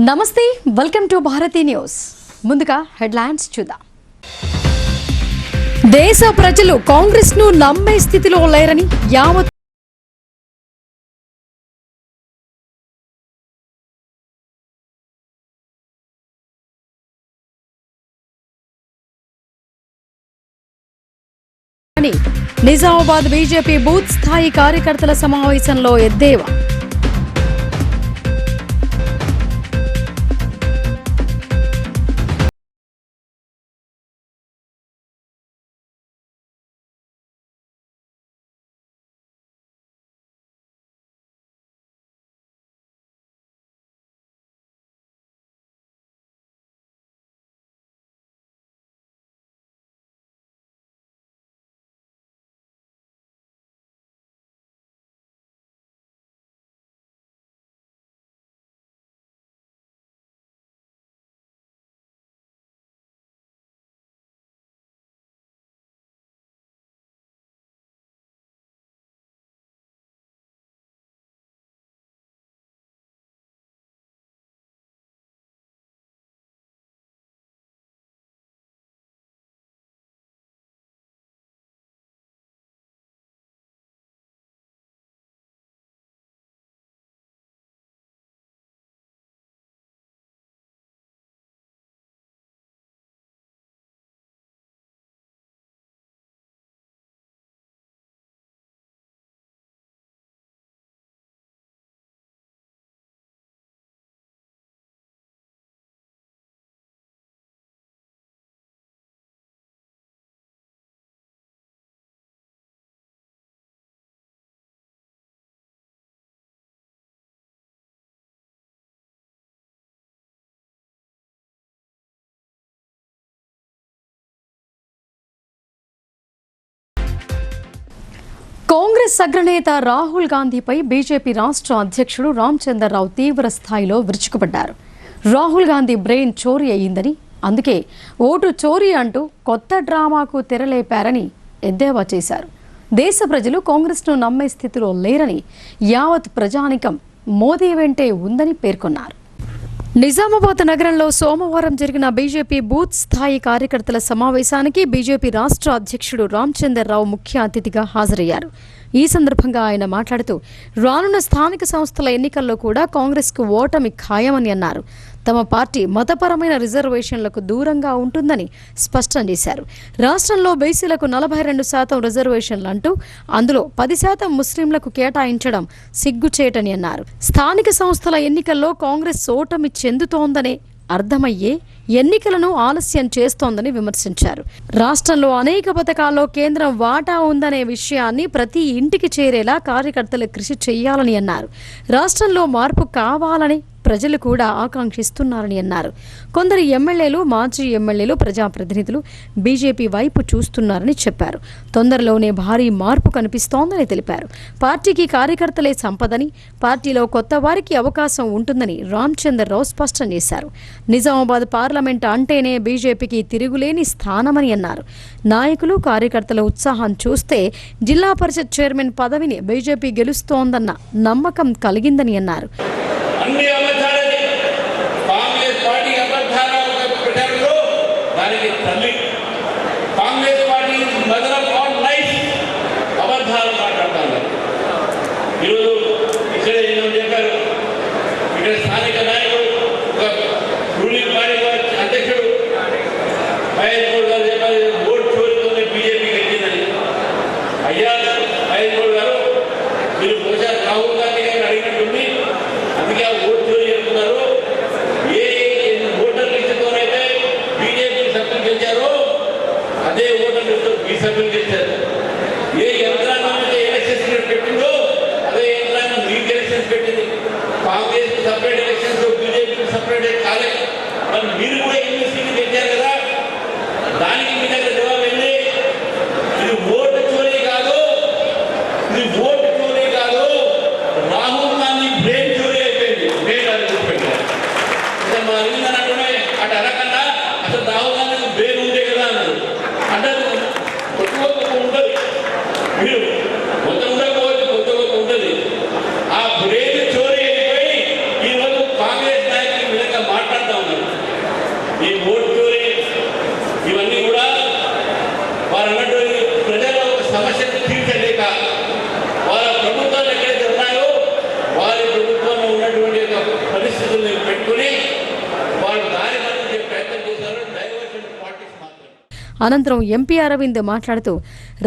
నమస్తే, welcome to Bharati news. ముందుగా headlines చూద్దాం. దేశ ప్రజలు కాంగ్రెస్ ను నమ్మే స్థితిలో లేరని యావత్ నిజామాబాద్ బీజేపీ బూత్ స్థాయి కార్యకర్తల సమావేశంలో ఎద్దేవా. కాంగ్రెస్ అగ్రనేత రాహుల్ గాంధీపై బీజేపీ రాష్ట్ర అధ్యక్షుడు రామచంద్రరావు తీవ్ర స్థాయిలో విరుచుకుపడ్డారు. రాహుల్ గాంధీ బ్రెయిన్ చోరీ అయ్యిందని, అందుకే ఓటు చోరీ అంటూ కొత్త డ్రామాకు తెరలేపారని ఎద్దేవా చేశారు. దేశ ప్రజలు కాంగ్రెస్ను నమ్మే స్థితిలో లేరని, యావత్ ప్రజానికం మోదీ వెంటే ఉందని పేర్కొన్నారు. నిజామాబాద్ నగరంలో సోమవారం జరిగిన బీజేపీ బూత్ స్థాయి కార్యకర్తల సమావేశానికి బీజేపీ రాష్ట్ర అధ్యక్షుడు రామచంద్రరావు ముఖ్య అతిథిగా హాజరయ్యారు. ఈ సందర్భంగా ఆయన మాట్లాడుతూ రానున్న స్థానిక సంస్థల ఎన్నికల్లో కూడా కాంగ్రెస్కు ఓటమి ఖాయమని అన్నారు. తమ పార్టీ మతపరమైన రిజర్వేషన్లకు దూరంగా ఉంటుందని స్పష్టం చేశారు. రాష్ట్రంలో బీసీలకు 42% రిజర్వేషన్లు అంటూ అందులో 10% ముస్లింలకు కేటాయించడం సిగ్గుచేటని అన్నారు. స్థానిక సంస్థల ఎన్నికల్లో కాంగ్రెస్ ఓటమి చెందుతోందనే అర్థమయ్యే ఎన్నికలను ఆలస్యం చేస్తోందని విమర్శించారు. రాష్ట్రంలో అనేక పథకాల్లో కేంద్రం వాటా ఉందనే విషయాన్ని ప్రతి ఇంటికి చేరేలా కార్యకర్తలు కృషి చేయాలని అన్నారు. రాష్ట్రంలో మార్పు కావాలని ప్రజలు కూడా ఆకాంక్షిస్తున్నారని అన్నారు. కొందరు ఎమ్మెల్యేలు, మాజీ ఎమ్మెల్యేలు, ప్రజాప్రతినిధులు బీజేపీ వైపు చూస్తున్నారని చెప్పారు. తొందరలోనే భారీ మార్పు కనిపిస్తోందని తెలిపారు. పార్టీకి కార్యకర్తలే సంపదని, పార్టీలో కొత్త వారికి అవకాశం ఉంటుందని రామచంద్రరావు స్పష్టం చేశారు. నిజామాబాద్ పార్లమెంట్ అంటేనే బీజేపీకి తిరుగులేని స్థానమని అన్నారు. నాయకులు, కార్యకర్తల ఉత్సాహం చూస్తే జిల్లా పరిషత్ చైర్మన్ పదవిని బీజేపీ గెలుస్తోందన్న నమ్మకం కలిగిందని అన్నారు. కాంగ్రెస్ పార్టీ అబద్ధాల ప్రచారంలో దానికి తల్లి. Congress party mother of all life. అబద్ధాలు మాట్లాడతారు. ఈరోజు ఇక్కడ ఏం చెప్పారు, ఇక్కడ స్థానిక నాయకుడు, ఒక రూలింగ్ పార్టీ అధ్యక్షుడు మహేష్ గౌడ్ గారు చెప్పారు, ఓటు చోరీతోనే బీజేపీ గెలిచిందని. అయ్యా మహేష్ గౌడ్ గారు, మీరు బహుశా రాహుల్ గాంధీ గారిని అడిగినట్టుంది, అందుకే ఆ ఓటు చోరీ చెప్తున్నారు. ఏ ఓటర్ లిస్టుతోనైతే బీజేపీ సభ్యులు గెలిచారో అదే ఓటర్ లిస్టు బీ సభ్యులు గెలిచారు. ఏ యంత్రాంగం అయితే ఎలక్షన్స్ పెట్టిందో అదే యంత్రాంగం మీకు ఎలక్షన్స్ పెట్టింది. కాంగ్రెస్ సపరేట్ ఎలక్షన్స్, బీజేపీకి సపరేట్ కాలేదు. మరి మీరు కూడా ఎన్ని సీట్లు గెలిచారు కదా, దానికి మీ దగ్గర జవాబు ఏంటి? ఇది ఓటు చోరీ కాదు, ఇది ఓటు చోరీ కాదు. అనంతరం ఎంపీ అరవింద్ మాట్లాడుతూ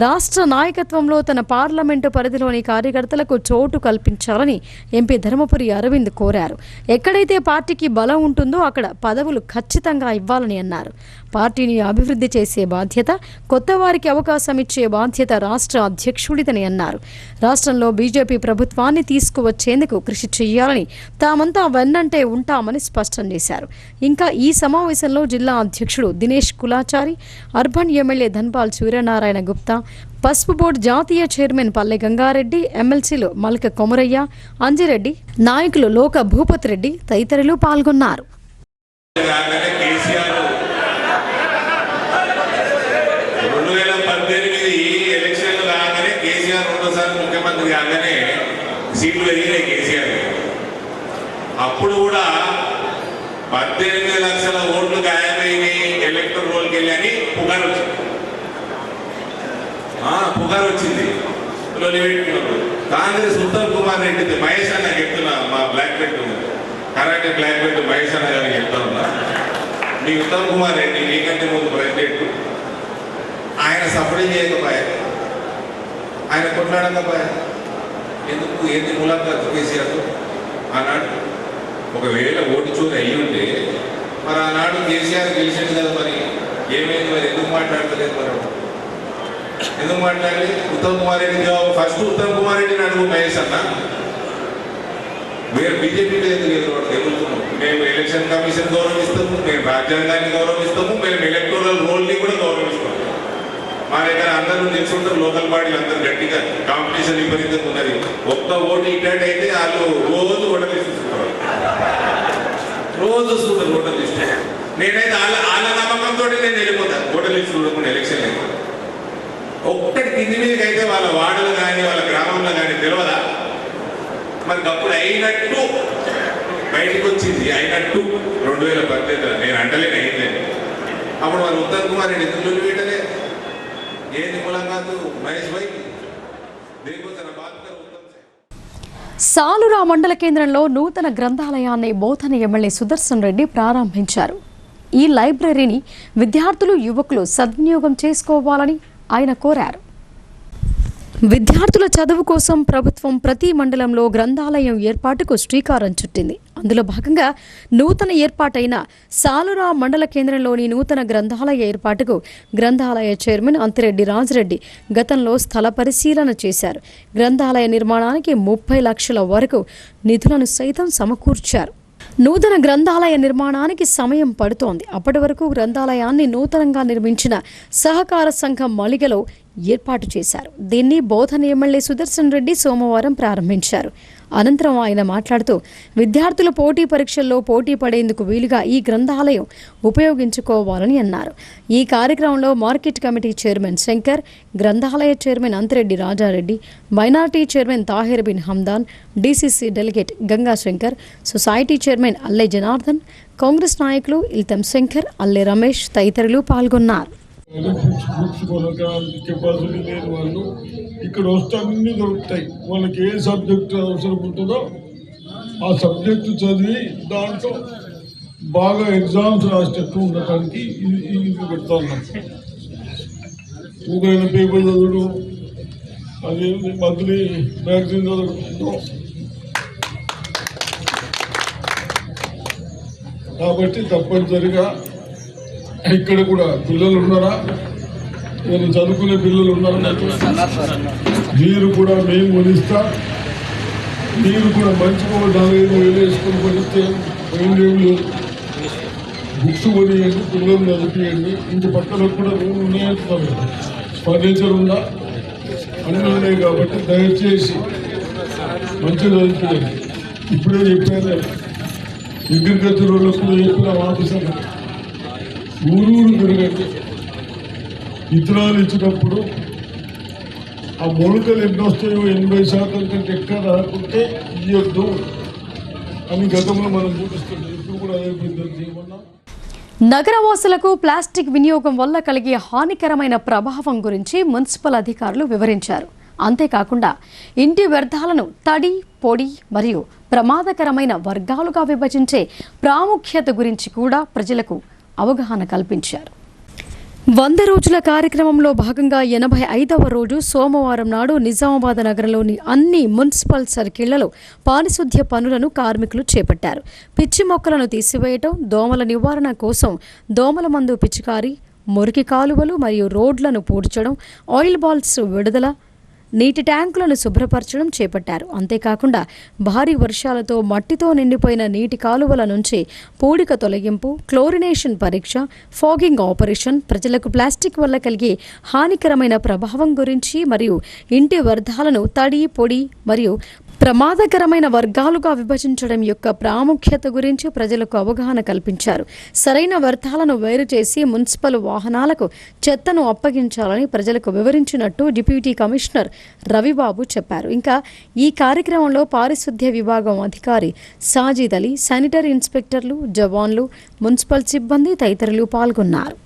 రాష్ట్ర నాయకత్వంలో తన పార్లమెంటు పరిధిలోని కార్యకర్తలకు చోటు కల్పించాలని ఎంపీ ధర్మపురి అరవింద్ కోరారు. ఎక్కడైతే పార్టీకి బలం ఉంటుందో అక్కడ పదవులు ఖచ్చితంగా ఇవ్వాలని అన్నారు. పార్టీని అభివృద్ధి చేసే బాధ్యత, కొత్త వారికి అవకాశం ఇచ్చే బాధ్యత రాష్ట్ర అధ్యక్షుడిదని అన్నారు. రాష్ట్రంలో బీజేపీ ప్రభుత్వాన్ని తీసుకువచ్చేందుకు కృషి చేయాలని తామంతా వెన్నంటే ఉంటామని స్పష్టం చేశారు. ఇంకా ఈ సమావేశంలో జిల్లా అధ్యక్షుడు దినేష్ కులాచారి, అర్బన్ ఎమ్మెల్యే ధన్పాల్ సూర్యనారాయణ గుప్తా, పసుపు బోర్డు జాతీయ చైర్మన్ పల్లె గంగారెడ్డి, ఎమ్మెల్సీలు మల్క కొమరయ్య, అంజిరెడ్డి, నాయకులు లోక భూపత్ రెడ్డి తదితరులు పాల్గొన్నారు. ముఖ్యమంత్రి కాగానే సీట్లు పెరిగినాయి కేసీఆర్. అప్పుడు కూడా 18 లక్షల ఓట్లు గాయమైనాయి ఎలక్టర్ రోల్కి వెళ్ళి అని పుకారు వచ్చింది. కాంగ్రెస్ ఉత్తమ్ కుమార్ రెడ్డి, మహేష్ అన్న చెప్తున్నా, మా black belt karate black belt Mahesh అన్న గారికి చెప్తా ఉన్నా, మీ ఉత్తమ్ కుమార్ రెడ్డి నీకంటే ముందు ప్రెసిడెంట్, ఆయన సపోర్ట్ చేయకపోయారు, ఆయన కొట్లాడకపోయారు. ఎందుకు ఏంటి మూలంగా కేసీఆర్ ఆనాడు ఒకవేళ ఓటు చోరీ అయ్యి ఉంటే మరి ఆనాడు కేసీఆర్ గెలిచింది కదా, మరి ఏమైంది, మరి ఎందుకు మాట్లాడతలేదు, మరి ఎందుకు మాట్లాడలేదు? ఉత్తమ్ కుమార్ రెడ్డి జవాబు, ఫస్ట్ ఉత్తమ్ కుమార్ రెడ్డిని అడుగు మహేష్ అన్న, మీరు బీజేపీలో ఎందుకు ఎదుగుతున్నాం? మేము ఎలక్షన్ కమిషన్ గౌరవిస్తాము, మేము రాజ్యాంగాన్ని గౌరవిస్తాము, మేము ఎలక్టోరల్ రోల్ని కూడా గౌరవిస్తాము. మా దగ్గర అందరూ తెలుసుకుంటారు, లోకల్ బాడీలు అందరూ గట్టిగా కాంపిటీషన్ విపరీతంగా ఉన్నది. ఒక్క ఓటు ఇట్టేట్ అయితే వాళ్ళు రోజు ఓటర్ లిస్ట్ చూసుకోవాలి, రోజు చూస్తారు ఓటర్ లిస్ట్. నేనైతే వాళ్ళ నమ్మకంతో నేను వెళ్ళిపోతాను ఓటర్ లిస్ట్ చూడకుండా ఎలక్షన్ లేదు. ఒక్కటి కింది మీదకి అయితే వాళ్ళ వార్డులు కానీ వాళ్ళ గ్రామంలో కానీ తెలియదా? మరి అప్పుడు అయినట్టు బయటకు వచ్చింది, అయినట్టు 2018 నేను అంటలేను అయిందని. అప్పుడు వాళ్ళు ఉత్తమ్ కుమార్ రెడ్డి ఎందుకు పెట్టలే? ఏది మూలం కాదు మహేష్ భాయ్, దేనికోసం బాధ్యత. సాలురా మండల కేంద్రంలో నూతన గ్రంథాలయాన్ని బోధన ఎమ్మెల్యే సుదర్శన్ రెడ్డి ప్రారంభించారు. ఈ లైబ్రరీని విద్యార్థులు, యువకులు సద్వినియోగం చేసుకోవాలని ఆయన కోరారు. విద్యార్థుల చదువు కోసం ప్రభుత్వం ప్రతి మండలంలో గ్రంథాలయం ఏర్పాటుకు శ్రీకారం చుట్టింది. అందులో భాగంగా నూతన ఏర్పాటైన సాలురా మండల కేంద్రంలోని నూతన గ్రంథాలయ ఏర్పాటుకు గ్రంథాలయ చైర్మన్ అంతిరెడ్డి రాజరెడ్డి గతంలో స్థల పరిశీలన చేశారు. గ్రంథాలయ నిర్మాణానికి 30 లక్షల వరకు నిధులను సైతం సమకూర్చారు. నూతన గ్రంథాలయ నిర్మాణానికి సమయం పడుతోంది. అప్పటి వరకు గ్రంథాలయాన్ని నూతనంగా నిర్మించిన సహకార సంఘం మలిగలో ఏర్పాటు చేశారు. దీన్ని బోధన ఎమ్మెల్యే సుదర్శన్ రెడ్డి సోమవారం ప్రారంభించారు. అనంతరం ఆయన మాట్లాడుతూ విద్యార్థులు పోటీ పరీక్షల్లో పోటీ పడేందుకు వీలుగా ఈ గ్రంథాలయం ఉపయోగించుకోవాలని అన్నారు. ఈ కార్యక్రమంలో మార్కెట్ కమిటీ చైర్మన్ శంకర్, గ్రంథాలయ chairman Anthireddy Rajareddy, minority chairman Tahir Bin Hamdan, DCC delegate Ganga Shankar, society chairman Alle Janardhan, Congress నాయకులు ఇల్తం శంకర్, అల్లె రమేష్ తదితరులు పాల్గొన్నారు. బుక్స్ కొనడానికి కెపాసిటీ లేని వాళ్ళు ఇక్కడ వస్తే అన్నీ దొరుకుతాయి. వాళ్ళకి ఏ సబ్జెక్టు అవసరం ఉంటుందో ఆ సబ్జెక్టు చదివి దాంట్లో బాగా ఎగ్జామ్స్ రాసేటట్టు ఉండటానికి ఇది పెడతా ఉన్నాం. ఇంకైనా పేపర్ చదువుడు, అది మంత్లీ మ్యాగజైన్ చదువుతుందో, కాబట్టి తప్పనిసరిగా ఇక్కడ కూడా పిల్లలు ఉన్నారా, నేను చదువుకునే పిల్లలు ఉన్నారా, మీరు కూడా మేము కొనిస్తా, మీరు కూడా మంచిగా 4-5 వేసుకొని కొనిస్తే పోయిందేమి లేదు. బుక్స్ కొనియండి, పిల్లలు చదివియండి. ఇంటి పక్కన కూడా రూమ్ ఉన్నాయంటున్నారు, ఫర్నిచర్ ఉందా, అన్నీ ఉన్నాయి. కాబట్టి దయచేసి మంచిగా చదివియండి. ఇప్పుడే చెప్పాను, అగ్రికల్చర్ వాళ్ళకు చెప్పిన ఆఫీసర్ ఊరూరు పెరగండి. విత్తనాలు ఇచ్చినప్పుడు ఆ మొలకలు ఎన్ని వస్తాయో 80% కంటే ఎక్కువ రాకుంటే ఇవ్వద్దు అని గతంలో మనం చూపిస్తుంది. ఇప్పుడు కూడా అదే పద్ధతి చేయమన్నాం. నగరవాసులకు ప్లాస్టిక్ వినియోగం వల్ల కలిగే హానికరమైన ప్రభావం గురించి మున్సిపల్ అధికారులు వివరించారు. అంతేకాకుండా ఇంటి వ్యర్థాలను తడి, పొడి మరియు ప్రమాదకరమైన వర్గాలుగా విభజించే ప్రాముఖ్యత గురించి కూడా ప్రజలకు అవగాహన కల్పించారు. 100 రోజుల కార్యక్రమంలో భాగంగా 85వ రోజు సోమవారం నాడు నిజామాబాద్ నగరంలోని అన్ని మున్సిపల్ సర్కిళ్లలో పారిశుద్ధ్య పనులను కార్మికులు చేపట్టారు. పిచ్చి మొక్కలను తీసివేయటం, దోమల నివారణ కోసం దోమల మందు పిచికారీ, మురికి కాలువలు మరియు రోడ్లను పూడ్చడం, ఆయిల్ బాల్స్ విడుదల, నీటి ట్యాంకులను శుభ్రపరచడం చేపట్టారు. అంతేకాకుండా భారీ వర్షాలతో మట్టితో నిండిపోయిన నీటి కాలువల నుంచి పూడిక తొలగింపు, క్లోరినేషన్ పరీక్ష, ఫాగింగ్ ఆపరేషన్, ప్రజలకు ప్లాస్టిక్ వల్ల కలిగే హానికరమైన ప్రభావం గురించి మరియు ఇంటి వ్యర్థాలను తడి, పొడి మరియు ప్రమాదకరమైన వర్గాలుగా విభజించడం యొక్క ప్రాముఖ్యత గురించి ప్రజలకు అవగాహన కల్పించారు. సరైన వ్యర్థాలను వేరు చేసి మున్సిపల్ వాహనాలకు చెత్తను అప్పగించాలని ప్రజలకు వివరించినట్టు డిప్యూటీ కమిషనర్ రవిబాబు చెప్పారు. ఇంకా ఈ కార్యక్రమంలో పారిశుద్ధ్య విభాగం అధికారి సాజిద్ అలీ, శానిటరీ ఇన్స్పెక్టర్లు, జవాన్లు, మున్సిపల్ సిబ్బంది తదితరులు పాల్గొన్నారు.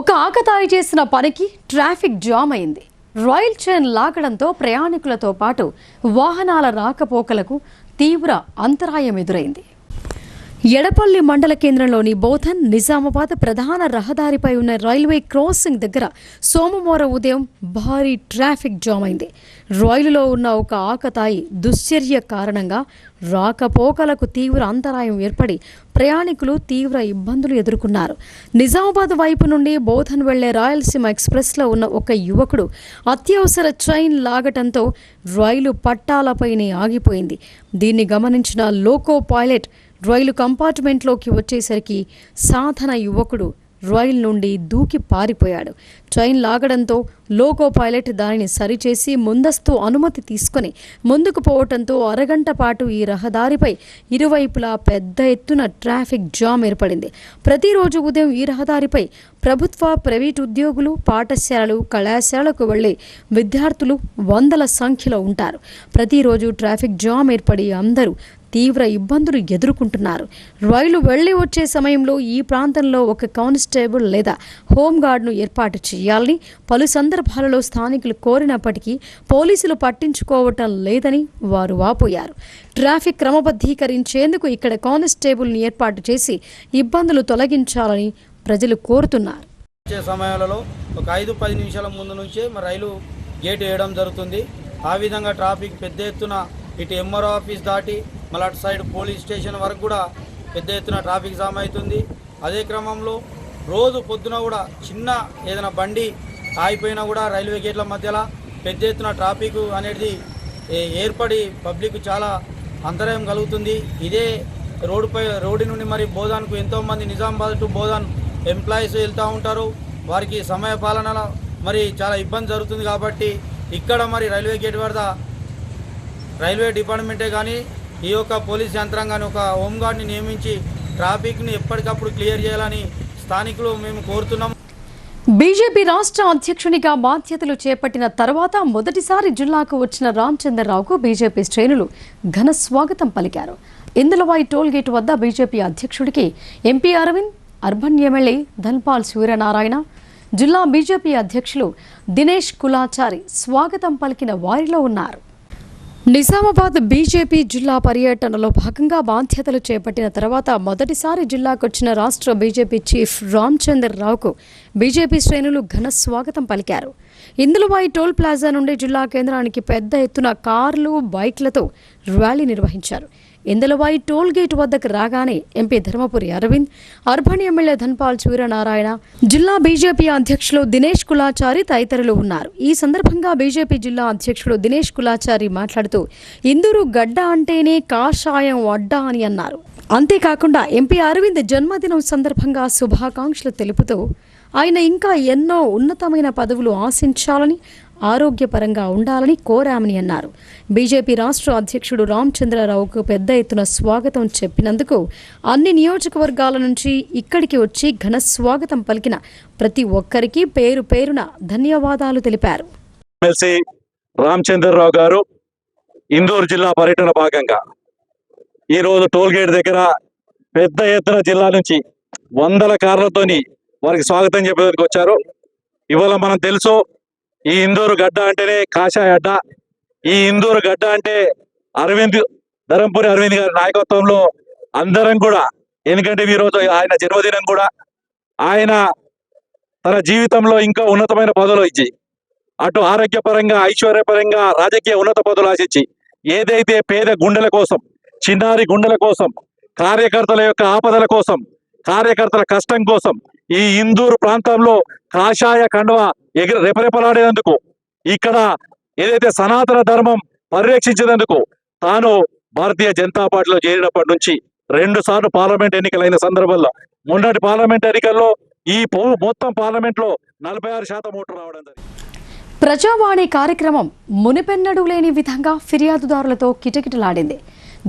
ఒక ఆకతాయి చేసిన పనికి ట్రాఫిక్ జామ్ అయింది. రైల్ చైన్ లాగడంతో ప్రయాణికులతో పాటు వాహనాల రాకపోకలకు తీవ్ర అంతరాయం ఎదురైంది. ఎడపల్లి మండల కేంద్రంలోని బోధన్ నిజామాబాద్ ప్రధాన రహదారిపై ఉన్న రైల్వే క్రాసింగ్ దగ్గర సోమవారం ఉదయం భారీ ట్రాఫిక్ జామ్ అయింది. రైలులో ఉన్న ఒక ఆకతాయి దుశ్చర్య కారణంగా రాకపోకలకు తీవ్ర అంతరాయం ఏర్పడి ప్రయాణికులు తీవ్ర ఇబ్బందులు ఎదుర్కొన్నారు. నిజామాబాద్ వైపు నుండి బోధన్ వెళ్లే రాయలసీమ ఎక్స్ప్రెస్లో ఉన్న ఒక యువకుడు అత్యవసర చైన్ లాగటంతో రైలు పట్టాలపైనే ఆగిపోయింది. దీన్ని గమనించిన లోకో పైలట్ రైలు కంపార్ట్మెంట్లోకి వచ్చేసరికి సాధన యువకుడు రైలు నుండి దూకి పారిపోయాడు. చైన్ లాగడంతో లోకో పైలట్ దానిని సరిచేసి ముందస్తు అనుమతి తీసుకుని ముందుకు పోవడంతో అరగంట పాటు ఈ రహదారిపై ఇరువైపులా పెద్ద ఎత్తున ట్రాఫిక్ జామ్ ఏర్పడింది. ప్రతిరోజు ఉదయం ఈ రహదారిపై ప్రభుత్వ, ప్రైవేటు ఉద్యోగులు, పాఠశాలలు, కళాశాలకు వెళ్లే విద్యార్థులు వందల సంఖ్యలో ఉంటారు. ప్రతిరోజు ట్రాఫిక్ జామ్ ఏర్పడి అందరూ తీవ్ర ఇబ్బందులు ఎదుర్కొంటున్నారు. రైలు వెళ్లి వచ్చే సమయంలో ఈ ప్రాంతంలో ఒక కానిస్టేబుల్ లేదా హోంగార్డ్ను ఏర్పాటు చేయాలని పలు సందర్భాలలో స్థానికులు కోరినప్పటికీ పోలీసులు పట్టించుకోవటం లేదని వారు వాపోయారు. ట్రాఫిక్ క్రమబద్ధీకరించేందుకు ఇక్కడ కానిస్టేబుల్ని ఏర్పాటు చేసి ఇబ్బందులు తొలగించాలని ప్రజలు కోరుతున్నారు. సమయాలలో ఒక 5-10 నిమిషాల ముందు నుంచే రైలు గేట్ వేయడం జరుగుతుంది. ఆ విధంగా ట్రాఫిక్ పెద్ద ఎత్తున ఇటు ఎంఆర్ఓ ఆఫీస్ దాటి మళ్ళీ అటు సైడ్ పోలీస్ స్టేషన్ వరకు కూడా పెద్ద ఎత్తున ట్రాఫిక్ జామ్ అవుతుంది. అదే క్రమంలో రోజు పొద్దున కూడా చిన్న ఏదైనా బండి ఆగిపోయినా కూడా రైల్వే గేట్ల మధ్యలో పెద్ద ఎత్తున ట్రాఫిక్ అనేది ఏర్పడి పబ్లిక్ చాలా అంతరాయం కలుగుతుంది. ఇదే రోడ్డు నుండి మరి బోధాన్కు ఎంతోమంది నిజామాబాద్ టు బోధాన్ ఎంప్లాయీస్ వెళ్తూ ఉంటారు. వారికి సమయ పాలన మరి చాలా ఇబ్బంది జరుగుతుంది. కాబట్టి ఇక్కడ మరి రైల్వే గేట్ వద్ద రైల్వే డిపార్ట్మెంటే కానీ ఈ యొక్క పోలీస్ యంత్రాంగాన్ని ఒక హోంగార్డ్ని నియమించి ట్రాఫిక్ని ఎప్పటికప్పుడు క్లియర్ చేయాలని స్థానికులు మేము కోరుతున్నాం. బీజేపీ రాష్ట్ర అధ్యక్షునిగా బాధ్యతలు చేపట్టిన తర్వాత మొదటిసారి జిల్లాకు వచ్చిన రామచంద్రరావుకు బీజేపీ శ్రేణులు ఘన స్వాగతం పలికారు. ఇందులవాయి టోల్ గేట్ వద్ద బీజేపీ అధ్యక్షుడికి MP Arvind, urban MLA Dhanpal Suryanarayana, జిల్లా బీజేపీ అధ్యక్షులు దినేష్ కులాచారి స్వాగతం పలికిన వారిలో ఉన్నారు. నిజామాబాద్ బీజేపీ జిల్లా పర్యటనలో భాగంగా బాధ్యతలు చేపట్టిన తర్వాత మొదటిసారి జిల్లాకొచ్చిన రాష్ట్ర బీజేపీ చీఫ్ రామచంద్రరావుకు బీజేపీ శ్రేణులు ఘన స్వాగతం పలికారు. ఇందులవాయి టోల్ ప్లాజా నుండి జిల్లా కేంద్రానికి పెద్ద ఎత్తున కార్లు, బైక్లతో ర్యాలీ నిర్వహించారు. ఇందులవాయి టోల్ గేట్ వద్దకు రాగానే MP Dharmapuri Arvind, urban MLA Dhanpal Suryanarayana, జిల్లా బీజేపీ అధ్యక్షులు దినేష్ కులాచారి తదితరులు ఉన్నారు. ఈ సందర్భంగా బీజేపీ జిల్లా అధ్యక్షుడు దినేష్ కులాచారి మాట్లాడుతూ ఇందూరు గడ్డ అంటేనే కాషాయం అడ్డా అని అన్నారు. అంతేకాకుండా ఎంపీ అరవింద్ జన్మదినం సందర్భంగా శుభాకాంక్షలు తెలుపుతూ ఆయన ఇంకా ఎన్నో ఉన్నతమైన పదవులు ఆశించాలని, ఆరోగ్యపరంగా ఉండాలని కోరామని అన్నారు. బీజేపీ రాష్ట్ర అధ్యక్షుడు రామచంద్రరావుకు పెద్ద ఎత్తున స్వాగతం చెప్పినందుకు అన్ని నియోజకవర్గాల నుంచి ఇక్కడికి వచ్చి ఘన స్వాగతం పలికిన ప్రతి ఒక్కరికి పేరు పేరున ధన్యవాదాలు తెలిపారు. ఎమ్మెల్సీ రామచంద్రరావు గారు ఇందూరు జిల్లా పర్యటన భాగంగా ఈరోజు టోల్ గేట్ దగ్గర పెద్ద ఎత్తున జిల్లా నుంచి వందల కార్లతోని వారికి స్వాగతం చెప్పడానికి వచ్చారు. ఇవాళ మనం తెలుసు, ఈ ఇందూరు గడ్డ అంటేనే కాషాయ అడ్డ. ఈ ఇందూరు గడ్డ అంటే ధర్మపురి అరవింద్ గారి నాయకత్వంలో అందరం కూడా, ఎందుకంటే ఈరోజు ఆయన జన్మదినం కూడా, ఆయన తన జీవితంలో ఇంకా ఉన్నతమైన పదవులు ఇచ్చి, అటు ఆరోగ్యపరంగా, ఐశ్వర్యపరంగా, రాజకీయ ఉన్నత పదవులు ఆశించి, ఏదైతే పేద గుండెల కోసం, చిన్నారి గుండెల కోసం, కార్యకర్తల యొక్క ఆపదల కోసం, కార్యకర్తల కష్టం కోసం ఈ ఇందూరు ప్రాంతంలో కాషాయ కండువ రెపరెపలాడేందుకు, ఇక్కడ ఏదైతే సనాతన ధర్మం పరిరక్షించేందుకు తాను భారతీయ జనతా పార్టీలో చేరినప్పటి నుంచి 2 సార్లు పార్లమెంట్ ఎన్నికలైన సందర్భంలో, మొన్నటి పార్లమెంట్ ఎన్నికల్లో ఈ మొత్తం పార్లమెంట్ లో 46% ఓట్లు రావడం జరిగింది. ప్రజావాణి కార్యక్రమం మునిపెన్నడూ లేని విధంగా ఫిర్యాదుదారులతో కిటకిటలాడింది.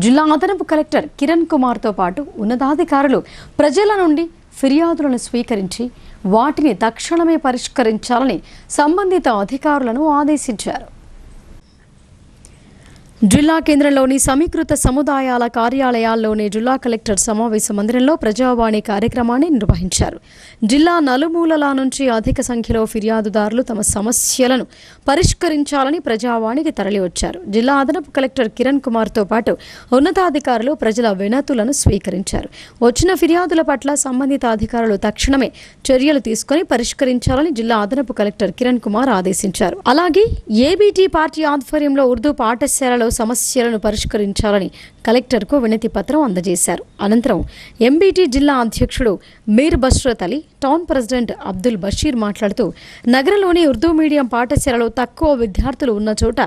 జిల్లా అదనపు కలెక్టర్ కిరణ్ కుమార్తో పాటు ఉన్నతాధికారులు ప్రజల నుండి ఫిర్యాదులను స్వీకరించి వాటిని తక్షణమే పరిష్కరించాలని సంబంధిత అధికారులను ఆదేశించారు. జిల్లా కేంద్రంలోని సమీకృత సముదాయాల కార్యాలయాల్లోని జిల్లా కలెక్టర్ సమావేశ మందిరంలో ప్రజావాణి కార్యక్రమాన్ని నిర్వహించారు. జిల్లా నలుమూలల నుంచి అధిక సంఖ్యలో ఫిర్యాదుదారులు తమ సమస్యలను పరిష్కరించాలని ప్రజావాణికి తరలివచ్చారు. జిల్లా అదనపు కలెక్టర్ కిరణ్ కుమార్తో పాటు ఉన్నతాధికారులు ప్రజల వినతులను స్వీకరించారు. వచ్చిన ఫిర్యాదుల పట్ల సంబంధిత అధికారులు తక్షణమే చర్యలు తీసుకుని పరిష్కరించాలని జిల్లా అదనపు కలెక్టర్ కిరణ్ కుమార్ ఆదేశించారు. అలాగే ఏబీటీ పార్టీ ఆధ్వర్యంలో ఉర్దూ పాఠశాలలో సమస్యలను పరిష్కరించాలని కలెక్టర్కు వినతి పత్రం అందజేశారు. అనంతరం ఎంబీటీ జిల్లా అధ్యక్షుడు మీర్ బష్రత్ అలీ, టౌన్ ప్రెసిడెంట్ అబ్దుల్ బషీర్ మాట్లాడుతూ, నగరంలోని ఉర్దూ మీడియం పాఠశాలలో తక్కువ విద్యార్థులు ఉన్న చోట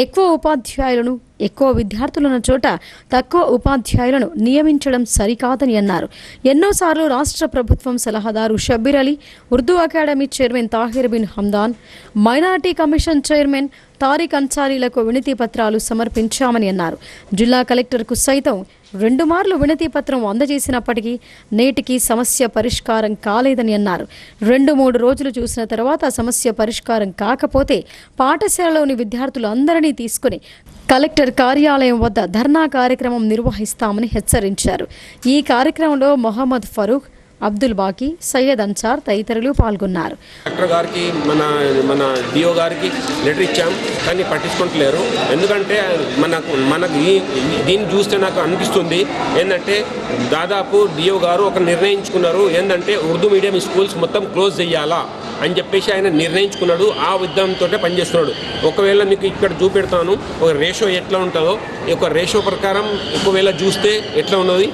ఎక్కువ ఉపాధ్యాయులను, ఎక్కువ విద్యార్థులున్న చోట తక్కువ ఉపాధ్యాయులను నియమించడం సరికాదని అన్నారు. ఎన్నోసార్లు రాష్ట్ర ప్రభుత్వం సలహాదారు Shabbir Ali, Urdu academy chairman Tahir Bin Hamdan, minority commission chairman Tariq అన్సారీలకు వినతి పత్రాలు సమర్పించామని అన్నారు. జిల్లా కలెక్టర్కు సైతం 2 మార్లు వినతి పత్రం అందజేసినప్పటికీ నేటికి సమస్య పరిష్కారం కాలేదని అన్నారు. 2-3 రోజులు చూసిన తర్వాత సమస్య పరిష్కారం కాకపోతే పాఠశాలలోని విద్యార్థులందరినీ తీసుకుని కలెక్టర్ కార్యాలయం వద్ద ధర్నా కార్యక్రమం నిర్వహిస్తామని హెచ్చరించారు. ఈ కార్యక్రమంలో మొహమ్మద్ ఫరూక్, అబ్దుల్ బాకీ, సయ్యద్ అన్సార్ తదితరులు పాల్గొన్నారు. కలెక్టర్ గారికి మన డిఓ గారికి లెటర్ ఇచ్చాం, కానీ పట్టించుకుంటలేరు. ఎందుకంటే మనకు దీన్ని చూస్తే నాకు అనిపిస్తుంది ఏంటంటే, దాదాపు డిఓ గారు ఒక నిర్ణయించుకున్నారు ఏంటంటే ఉర్దూ మీడియం స్కూల్స్ మొత్తం క్లోజ్ చేయాలా అని చెప్పేసి ఆయన నిర్ణయించుకున్నాడు. ఆ ఉద్యమంతో పనిచేస్తున్నాడు. ఒకవేళ మీకు ఇక్కడ చూపెడతాను ఒక రేషో ఎట్లా ఉంటుందో, ఈ యొక్క రేషో ప్రకారం ఒకవేళ చూస్తే ఎట్లా ఉన్నది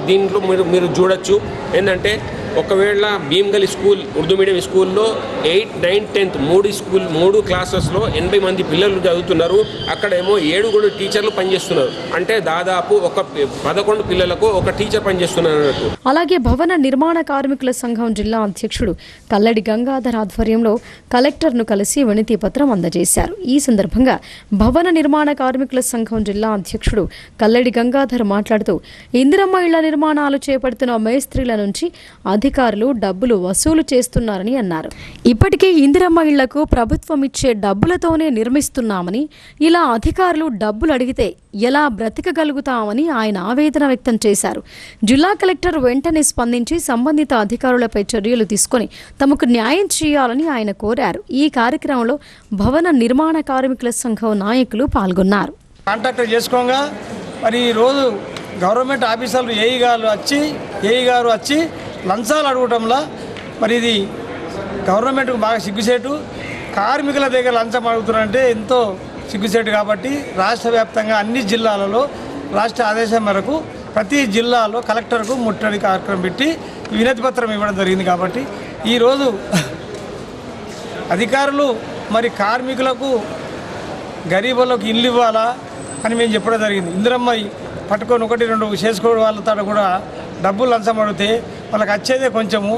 దీంట్లో మీరు చూడొచ్చు. ఏంటంటే ఒకవేళ భీమ్గల్ స్కూల్ ఉర్దూ మీడియం స్కూల్లో 8, 9, 10th 3 క్లాసెస్లో 80 మంది పిల్లలు చదువుతున్నారు. అక్కడేమో 7 టీచర్లు పనిచేస్తున్నారు. అంటే దాదాపు ఒక 11 పిల్లలకు ఒక టీచర్ పనిచేస్తున్నారు. అలాగే భవన నిర్మాణ కార్మికుల సంఘం జిల్లా అధ్యక్షుడు కల్లడి గంగాధర్ ఆధ్వర్యంలో కలెక్టర్ను కలిసి వినతి పత్రం అందజేశారు. ఈ సందర్భంగా భవన నిర్మాణ కార్మికుల సంఘం జిల్లా అధ్యక్షుడు కల్లడి గంగాధర్ మాట్లాడుతూ, ఇందిరమ్మ ఇళ్ల నిర్మాణాలు చేపడుతున్న మేస్త్రీల నుంచి అధికారులు డబ్బులు వసూలు చేస్తున్నారని అన్నారు. ఇప్పటికే ఇందిరమ్మ ఇళ్లకు ప్రభుత్వం ఇచ్చే డబ్బులతోనే నిర్మిస్తున్నామని, ఇలా అధికారులు డబ్బులు అడిగితే ఎలా బ్రతికగలుగుతామని ఆయన ఆవేదన వ్యక్తం చేశారు. జిల్లా కలెక్టర్ వెంటనే స్పందించి సంబంధిత అధికారులపై చర్యలు తీసుకొని తమకు న్యాయం చేయాలని ఆయన కోరారు. ఈ కార్యక్రమంలో భవన నిర్మాణ కార్మికుల సంఘం నాయకులు పాల్గొన్నారు. కాంట్రాక్టర్ చేసుకోగా మరి ఈరోజు గవర్నమెంట్ ఆఫీసర్లు ఏఈ గారు వచ్చి లంచాలు అడగటంలో మరి ఇది గవర్నమెంట్కు బాగా సిగ్గుసేటు. కార్మికుల దగ్గర లంచం అడుగుతున్నారంటే ఎంతో సిగ్గుసేటు. కాబట్టి రాష్ట్ర వ్యాప్తంగా అన్ని జిల్లాలలో రాష్ట్ర ఆదేశం మేరకు ప్రతి జిల్లాలో కలెక్టర్కు ముట్టడి కార్యక్రమం పెట్టి వినతి పత్రం ఇవ్వడం జరిగింది. కాబట్టి ఈరోజు అధికారులు మరి కార్మికులకు, గరీబులకు ఇల్లు ఇవ్వాలా అని మేము చెప్పడం జరిగింది. ఇందిరమ్మ పట్టుకొని 1-2 చేసుకోవడం వాళ్ళతో కూడా డబ్బులు లంచం అడిగితే వాళ్ళకి వచ్చేదే కొంచెము.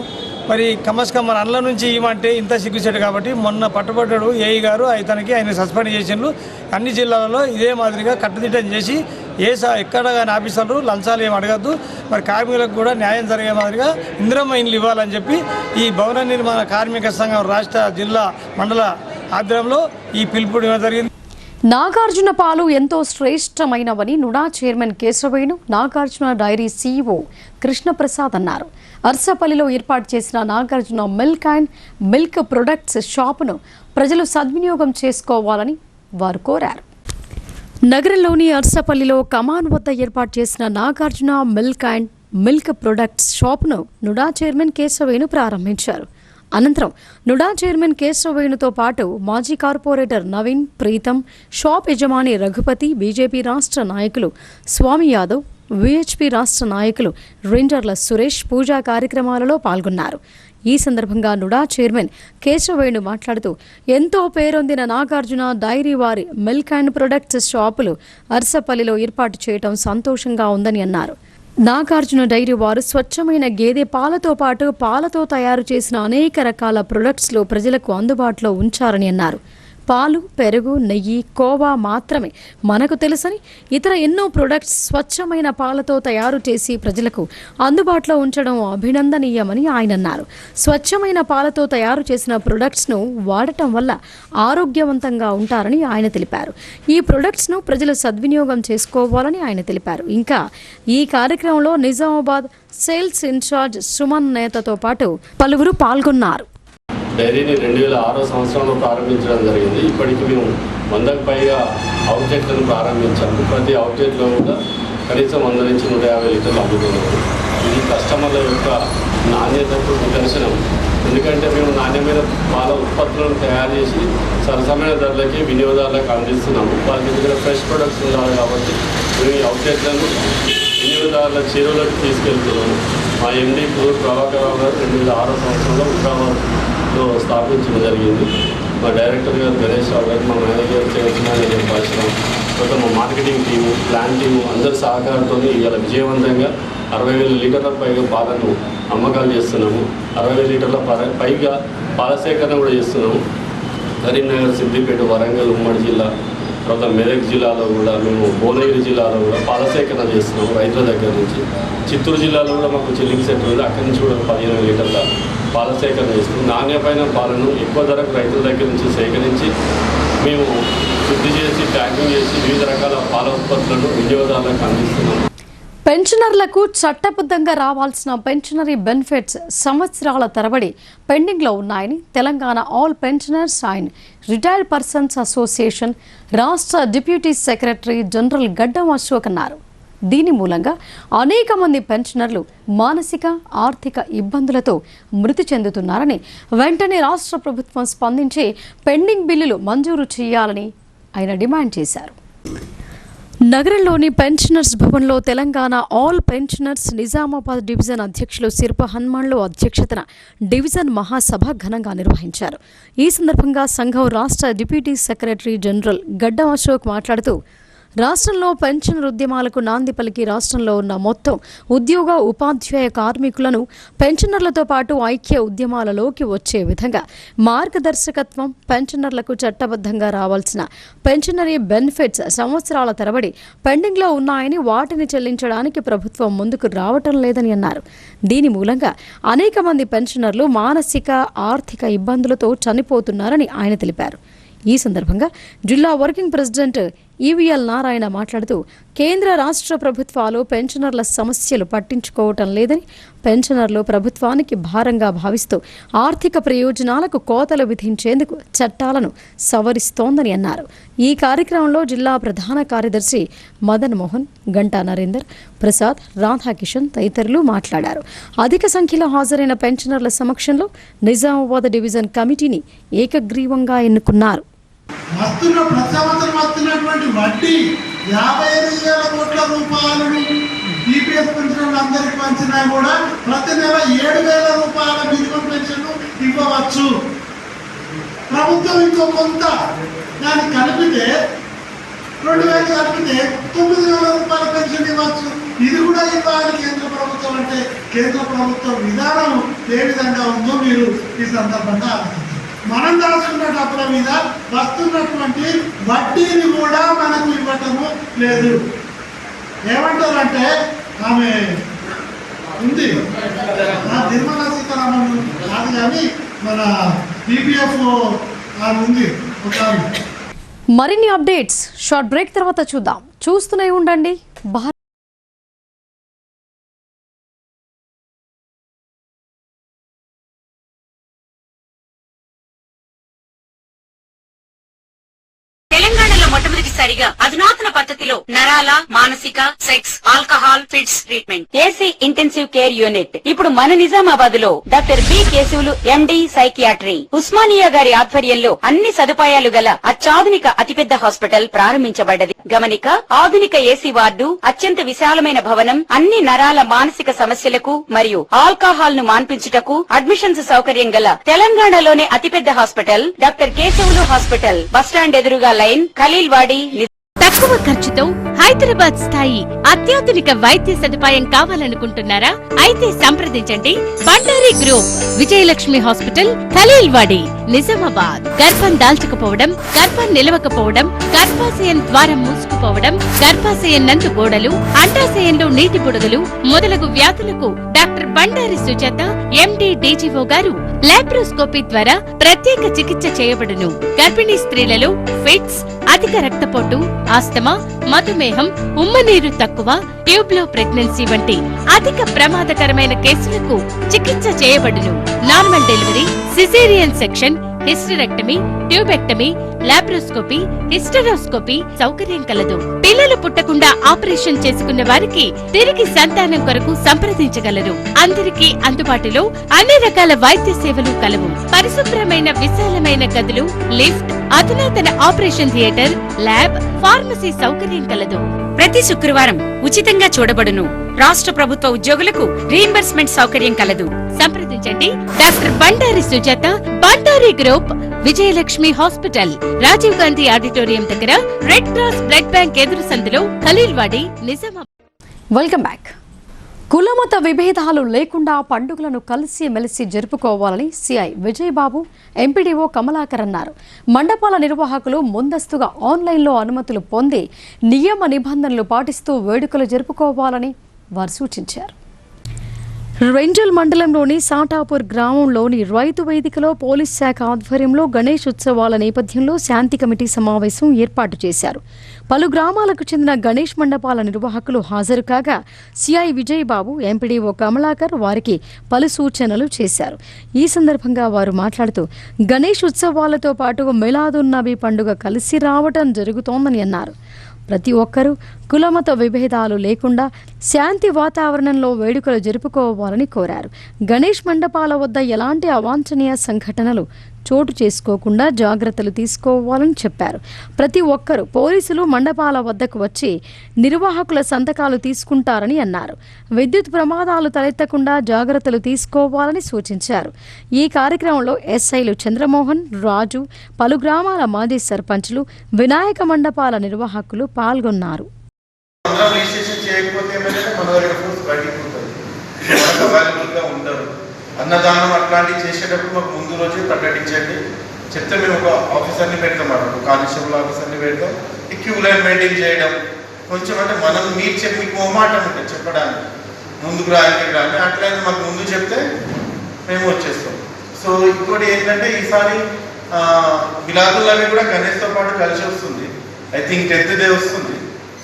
మరి కమస్కమ్ మన అల్ల నుంచి ఇవ్వమంటే ఇంత సిగ్గుసేటు. కాబట్టి మొన్న పట్టుబడ్డాడు ఏఈ గారు, ఆయన సస్పెండ్ చేసిండ్రు. అన్ని జిల్లాలలో ఇదే మాదిరిగా కట్టుదిట్టం చేసి ఎక్కడ కానీ ఆఫీసర్లు లంచాలు ఏమి అడగద్దు, మరి కార్మికులకు కూడా న్యాయం జరిగే మాదిరిగా ఇందిరమ్మ ఇండ్లు ఇవ్వాలని చెప్పి ఈ భవన నిర్మాణ కార్మిక సంఘం రాష్ట్ర, జిల్లా, మండల ఆధ్వర్యంలో ఈ పిలుపు జరిగింది. నాగార్జున పాలు ఎంతో శ్రేష్టమైనవని NUDA chairman Keshavenu, Nagarjuna dairy CEO Krishnaprasad అన్నారు. అర్సపల్లిలో ఏర్పాటు చేసిన Nagarjuna milk and milk products షాపును ప్రజలు సద్వినియోగం చేసుకోవాలని వారు కోరారు. నగరంలోని అర్సపల్లిలో కమాన్ వద్ద ఏర్పాటు చేసిన Nagarjuna milk and milk products షాపును నుడా చైర్మన్ కేశవేణు ప్రారంభించారు. అనంతరం నుడా చైర్మన్ కేశవవేణుతో పాటు మాజీ కార్పొరేటర్ నవీన్, ప్రీతం, షాప్ యజమాని రఘుపతి, బీజేపీ రాష్ట్ర నాయకులు స్వామి యాదవ్, విహెచ్పి రాష్ట్ర నాయకులు రేంజర్ల సురేష్ పూజా కార్యక్రమాలలో పాల్గొన్నారు. ఈ సందర్భంగా నుడా చైర్మన్ కేశవవేణు మాట్లాడుతూ ఎంతో పేరొందిన నాగార్జున డైరీ వారి మిల్క్ అండ్ ప్రొడక్ట్స్ షాపులు అర్సపల్లిలో ఏర్పాటు చేయడం సంతోషంగా ఉందని అన్నారు. నాగార్జున డైరీ వారు స్వచ్ఛమైన గేదె పాలతో పాటు పాలతో తయారు చేసిన అనేక రకాల ప్రొడక్ట్స్లో ప్రజలకు అందుబాటులో ఉంచారని అన్నారు. పాలు, పెరుగు, నెయ్యి, కోవా మాత్రమే మనకు తెలుసని ఇతర ఎన్నో ప్రొడక్ట్స్ స్వచ్ఛమైన పాలతో తయారు చేసి ప్రజలకు అందుబాటులో ఉంచడం అభినందనీయమని ఆయన అన్నారు. స్వచ్ఛమైన పాలతో తయారు చేసిన ప్రొడక్ట్స్ను వాడటం వల్ల ఆరోగ్యవంతంగా ఉంటారని ఆయన తెలిపారు. ఈ ప్రొడక్ట్స్ను ప్రజలు సద్వినియోగం చేసుకోవాలని ఆయన తెలిపారు. ఇంకా ఈ కార్యక్రమంలో నిజామాబాద్ సేల్స్ ఇన్ఛార్జ్ సుమన్ నేతతో పాటు పలువురు పాల్గొన్నారు. డైరీని 2006 సంవత్సరంలో ప్రారంభించడం జరిగింది. ఇప్పటికి మేము 100కు పైగా అవుట్లెట్లను ప్రారంభించాము. ప్రతి అవుట్లెట్లో కూడా కనీసం 100 నుంచి 150 లీటర్లు అమ్ముతున్నాము. ఇది కస్టమర్ల యొక్క నాణ్యతకు నిదర్శనం. ఎందుకంటే మేము నాణ్యమైన పాల ఉత్పత్తులను తయారు చేసి సరసమైన ధరలకి వినియోగదారులకు అందిస్తున్నాము. వాళ్ళకి దగ్గర ఫ్రెష్ ప్రొడక్ట్స్ ఉండాలి కాబట్టి మేము ఈ అవుట్లెట్లను వినియోగదారుల చేరువలోకి తీసుకెళ్తున్నాము. మా ఎండీ ప్రభాకర్ రావు గారు 2006 సంవత్సరంలో హైదరాబాద్లో స్థాపించడం జరిగింది. మా డైరెక్టర్ గారు గణేష్ రావు గారు, మా మేనేజర్ చైర్మన్ పరిశ్రమ, తర్వాత మా మార్కెటింగ్ టీము, ప్లాన్ టీము అందరి సహకారంతో ఇవాళ విజయవంతంగా 60,000 లీటర్ల పైగా పాలను అమ్మకాలు చేస్తున్నాము. 60,000 లీటర్ల పైగా పాల సేకరణ కూడా చేస్తున్నాము. కరీంనగర్, సిద్దిపేట, వరంగల్ ఉమ్మడి జిల్లా, తర్వాత మెదక్ జిల్లాలో కూడా మేము భువనగిరి జిల్లాలో కూడా పాల సేకరణ చేస్తున్నాము రైతుల దగ్గర నుంచి. చిత్తూరు జిల్లాలో కూడా మాకు చిల్లింగ్ సెంటర్ ఉంది, అక్కడి నుంచి కూడా 15 లీటర్ల పాల సేకరణ చేస్తున్నాం. నాణ్యమైన పాలను ఎక్కువ ధరకు రైతుల దగ్గర నుంచి సేకరించి మేము శుద్ధి చేసి ప్యాకింగ్ చేసి వివిధ రకాల పాల ఉత్పత్తులను వినియోగదారులకు అందిస్తున్నాము. పెన్షనర్లకు చట్టబద్ధంగా రావాల్సిన పెన్షనరీ బెనిఫిట్స్ సంవత్సరాల తరబడి పెండింగ్లో ఉన్నాయని Telangana all pensioners and retired persons association రాష్ట్ర డిప్యూటీ సెక్రటరీ జనరల్ గడ్డం అశోక్ అన్నారు. దీని మూలంగా అనేక మంది పెన్షనర్లు మానసిక, ఆర్థిక ఇబ్బందులతో మృతి చెందుతున్నారని, వెంటనే రాష్ట్ర ప్రభుత్వం స్పందించి పెండింగ్ బిల్లులు మంజూరు చేయాలని ఆయన డిమాండ్ చేశారు. నగరంలోని పెన్షనర్స్ భవన్లో Telangana all pensioners Nizamabad division అధ్యక్షులు సిర్ప హనుమాన్లు అధ్యక్షతన డివిజన్ మహాసభ ఘనంగా నిర్వహించారు. ఈ సందర్భంగా సంఘం రాష్ట్ర డిప్యూటీ సెక్రటరీ జనరల్ గడ్డం అశోక్ మాట్లాడుతూ రాష్ట్రంలో పెన్షనర్ ఉద్యమాలకు నాంది పలికి రాష్ట్రంలో ఉన్న మొత్తం ఉద్యోగ, ఉపాధ్యాయ కార్మికులను పెన్షనర్లతో పాటు ఐక్య ఉద్యమాలలోకి వచ్చే విధంగా మార్గదర్శకత్వం, పెన్షనర్లకు చట్టబద్ధంగా రావాల్సిన పెన్షనరీ బెనిఫిట్స్ సంవత్సరాల తరబడి పెండింగ్లో ఉన్నాయని, వాటిని చెల్లించడానికి ప్రభుత్వం ముందుకు రావటం లేదని అన్నారు. దీని మూలంగా అనేక మంది పెన్షనర్లు మానసిక, ఆర్థిక ఇబ్బందులతో చనిపోతున్నారని ఆయన తెలిపారు. ఈ సందర్భంగా జిల్లా వర్కింగ్ ప్రెసిడెంట్ ఈవీఎల్ నారాయణ మాట్లాడుతూ కేంద్ర, రాష్ట్ర ప్రభుత్వాలు పెన్షనర్ల సమస్యలు పట్టించుకోవటం లేదని, పెన్షనర్లు ప్రభుత్వానికి భారంగా భావిస్తూ ఆర్థిక ప్రయోజనాలకు కోతలు విధించేందుకు చట్టాలను సవరిస్తోందని అన్నారు. ఈ కార్యక్రమంలో జిల్లా ప్రధాన కార్యదర్శి మదన్ మోహన్, గంటా నరేందర్, ప్రసాద్, రాధాకిషన్ తదితరులు మాట్లాడారు. అధిక సంఖ్యలో హాజరైన పెన్షనర్ల సమక్షంలో నిజామాబాద్ డివిజన్ కమిటీని ఏకగ్రీవంగా ఎన్నుకున్నారు. ప్రతి సంవత్సరం వస్తున్నటువంటి వడ్డీ 55,000 కోట్ల రూపాయలను టీపీఎస్ పెన్షన్ అందరికి పంచినా కూడా ప్రతి నెల 7,000 రూపాయల మినిమం పెన్షన్ ఇవ్వవచ్చు. ప్రభుత్వం ఇంకో కొంత దాన్ని కలిపితే 2,000 కలిపితే 9,000 రూపాయల పెన్షన్ ఇవ్వచ్చు. ఇది కూడా ఇవ్వాలి కేంద్ర ప్రభుత్వం. అంటే కేంద్ర ప్రభుత్వ విధానం ఏ విధంగా ఉందో మీరు ఈ సందర్భంగా ఆలోచించారు. మనం దాచుకున్న డబ్బుల మీద వస్తున్నటువంటి వడ్డీని కూడా మనకు ఇవ్వటము లేదు. ఏమంటారంటే ఆమె ఉంది, నిర్మలా సీతారామన్ కాదు కానీ మన పీపీఎఫ్ ఆమె ఉంది ఒక. మరిన్ని అప్డేట్స్ షార్ట్ బ్రేక్ తర్వాత చూద్దాం. చూస్తూనే ఉండండి. తప్పనిసరిగా అధునాతన పద్ధతిలో నరాల, మానసిక, sex, alcohol, fits treatment. AC intensive care unit ఇప్పుడు మన నిజామాబాద్ లో doctor B Keshavulu MD psychiatry Osmania గారి ఆధ్వర్యంలో అన్ని సదుపాయాలు గల అత్యాధునిక అతిపెద్ద హాస్పిటల్ ప్రారంభించబడ్డది. గమనిక, ఆధునిక ఏసీ వార్డు, అత్యంత విశాలమైన భవనం, అన్ని నరాల మానసిక సమస్యలకు మరియు ఆల్కహాల్ ను మాన్పించుటకు అడ్మిషన్స్ సౌకర్యం గల తెలంగాణలోనే అతిపెద్ద hospital doctor Keshavulu hospital. Bus stand ఎదురుగా లైన్, ఖలీల్వాడి. తక్కువ ఖర్చుతో హైదరాబాద్ స్థాయి అత్యాధునిక వైద్య సదుపాయం కావాలనుకుంటున్నారా? అయితే సంప్రదించండి బండారి గ్రూప్, విజయలక్ష్మి హాస్పిటల్, ఖలీల్వాడి, నిజామాబాద్. గర్భం దాల్చకపోవడం, గర్భం నిలవకపోవడం, గర్భాశయం ద్వారం మూసుకుపోవడం, గర్భాశయం నందు గోడలు, అండాశయంలో నీటి బుడగలు మొదలగు వ్యాధులకు డాక్టర్ బండారి సుజాత ఎండి డీజీఓ గారు లాప్రోస్కోపీ ద్వారా ప్రత్యేక చికిత్స చేయబడును. గర్భిణీ స్త్రీలలో ఫిట్స్, అధిక రక్తపోటు, ఆస్తమా, మధుమేహం, ఉమ్మనీరు తక్కువ, ట్యూబ్లో ప్రెగ్నెన్సీ వంటి అధిక ప్రమాదకరమైన కేసులకు చికిత్స చేయబడును. Normal delivery, caesarean section, hysterectomy, tubectomy, laparoscopy, hysteroscopy సౌకర్యం కలదు. పిల్లలు పుట్టకుండా ఆపరేషన్ చేసుకున్న వారికి తిరిగి సంతానం కొరకు సంప్రదించగలరు. అందరికీ అందుబాటులో అన్ని రకాల వైద్య సేవలు కలవు. పరిశుభ్రమైన విశాలమైన గదులు, లిఫ్ట్, అధునాతన ఆపరేషన్ థియేటర్, ల్యాబ్, ఫార్మసీ సౌకర్యం కలదు. ప్రతి శుక్రవారం ఉచితంగా చూడబడును. రాష్ట్ర ప్రభుత్వ ఉద్యోగులకు రీయింబర్స్మెంట్ సౌకర్యం కలదు. సంప్రదించండి doctor Bandari Sujatha, Bandari group, Vijayalakshmi hospital, Rajiv Gandhi auditorium దగ్గర, రెడ్ క్రాస్ బ్లడ్ బ్యాంక్ ఎదురు సందులో, ఖలీల్వాడి, నిజామాబాద్. Welcome back. కులమత విభేదాలు లేకుండా పండుగలను కలిసి మెలిసి జరుపుకోవాలని సిఐ విజయబాబు, ఎంపీడీఓ కమలాకర్ అన్నారు. మండపాల నిర్వాహకులు ముందస్తుగా ఆన్లైన్లో అనుమతులు పొంది నియమ నిబంధనలు పాటిస్తూ వేడుకలు జరుపుకోవాలని వారు సూచించారు. రెంజల్ మండలంలోని సాటాపూర్ గ్రామంలోని రైతు వేదికలో పోలీస్ శాఖ ఆధ్వర్యంలో గణేష్ ఉత్సవాల నేపథ్యంలో శాంతి కమిటీ సమావేశం ఏర్పాటు చేశారు. పలు గ్రామాలకు చెందిన గణేష్ మండపాల నిర్వాహకులు హాజరు కాగా సిఐ విజయబాబు, ఎంపీడీఓ కమలాకర్ వారికి పలు సూచనలు చేశారు. ఈ సందర్భంగా వారు మాట్లాడుతూ గణేష్ ఉత్సవాలతో పాటు మిలాదున్నబీ పండుగ కలిసి రావటం జరుగుతోందని అన్నారు. ప్రతి ఒక్కరూ కులమత విభేదాలు లేకుండా శాంతి వాతావరణంలో వేడుకలు జరుపుకోవాలని కోరారు. గణేష్ మండపాల వద్ద ఎలాంటి అవాంఛనీయ సంఘటనలు చోటు చేసుకోకుండా జాగ్రత్తలు తీసుకోవాలని చెప్పారు. ప్రతి ఒక్కరూ పోలీసులు మండపాల వద్దకు వచ్చి నిర్వాహకుల సంతకాలు తీసుకుంటారని అన్నారు. విద్యుత్ ప్రమాదాలు తలెత్తకుండా జాగ్రత్తలు తీసుకోవాలని సూచించారు. ఈ కార్యక్రమంలో ఎస్ఐలు చంద్రమోహన్, రాజు, పలు గ్రామాల మాజీ సర్పంచ్లు, వినాయక మండపాల నిర్వాహకులు పాల్గొన్నారు. అన్నదానం అట్లాంటివి చేసేటప్పుడు మాకు ముందు రోజే ప్రకటించండి. చెప్తే మేము ఒక ఆఫీసర్ని పెడతాం, ఒక కానిస్టేబుల్ ఆఫీసర్ని పెడతాం. ఈ క్యూ లైన్ మెయింటైన్ చేయడం కొంచెం అంటే మనం మీరు చెప్పి మీకు ఓమాటం ఉంటుంది చెప్పడానికి, ముందుకు రాని అట్లయితే మాకు ముందు చెప్తే మేము వచ్చేస్తాం. సో ఇంకోటి ఏంటంటే ఈసారి మిలాదున్నబీ కూడా గణేష్తో పాటు కలిసి వస్తుంది. ఐ థింక్ 10th డే వస్తుంది.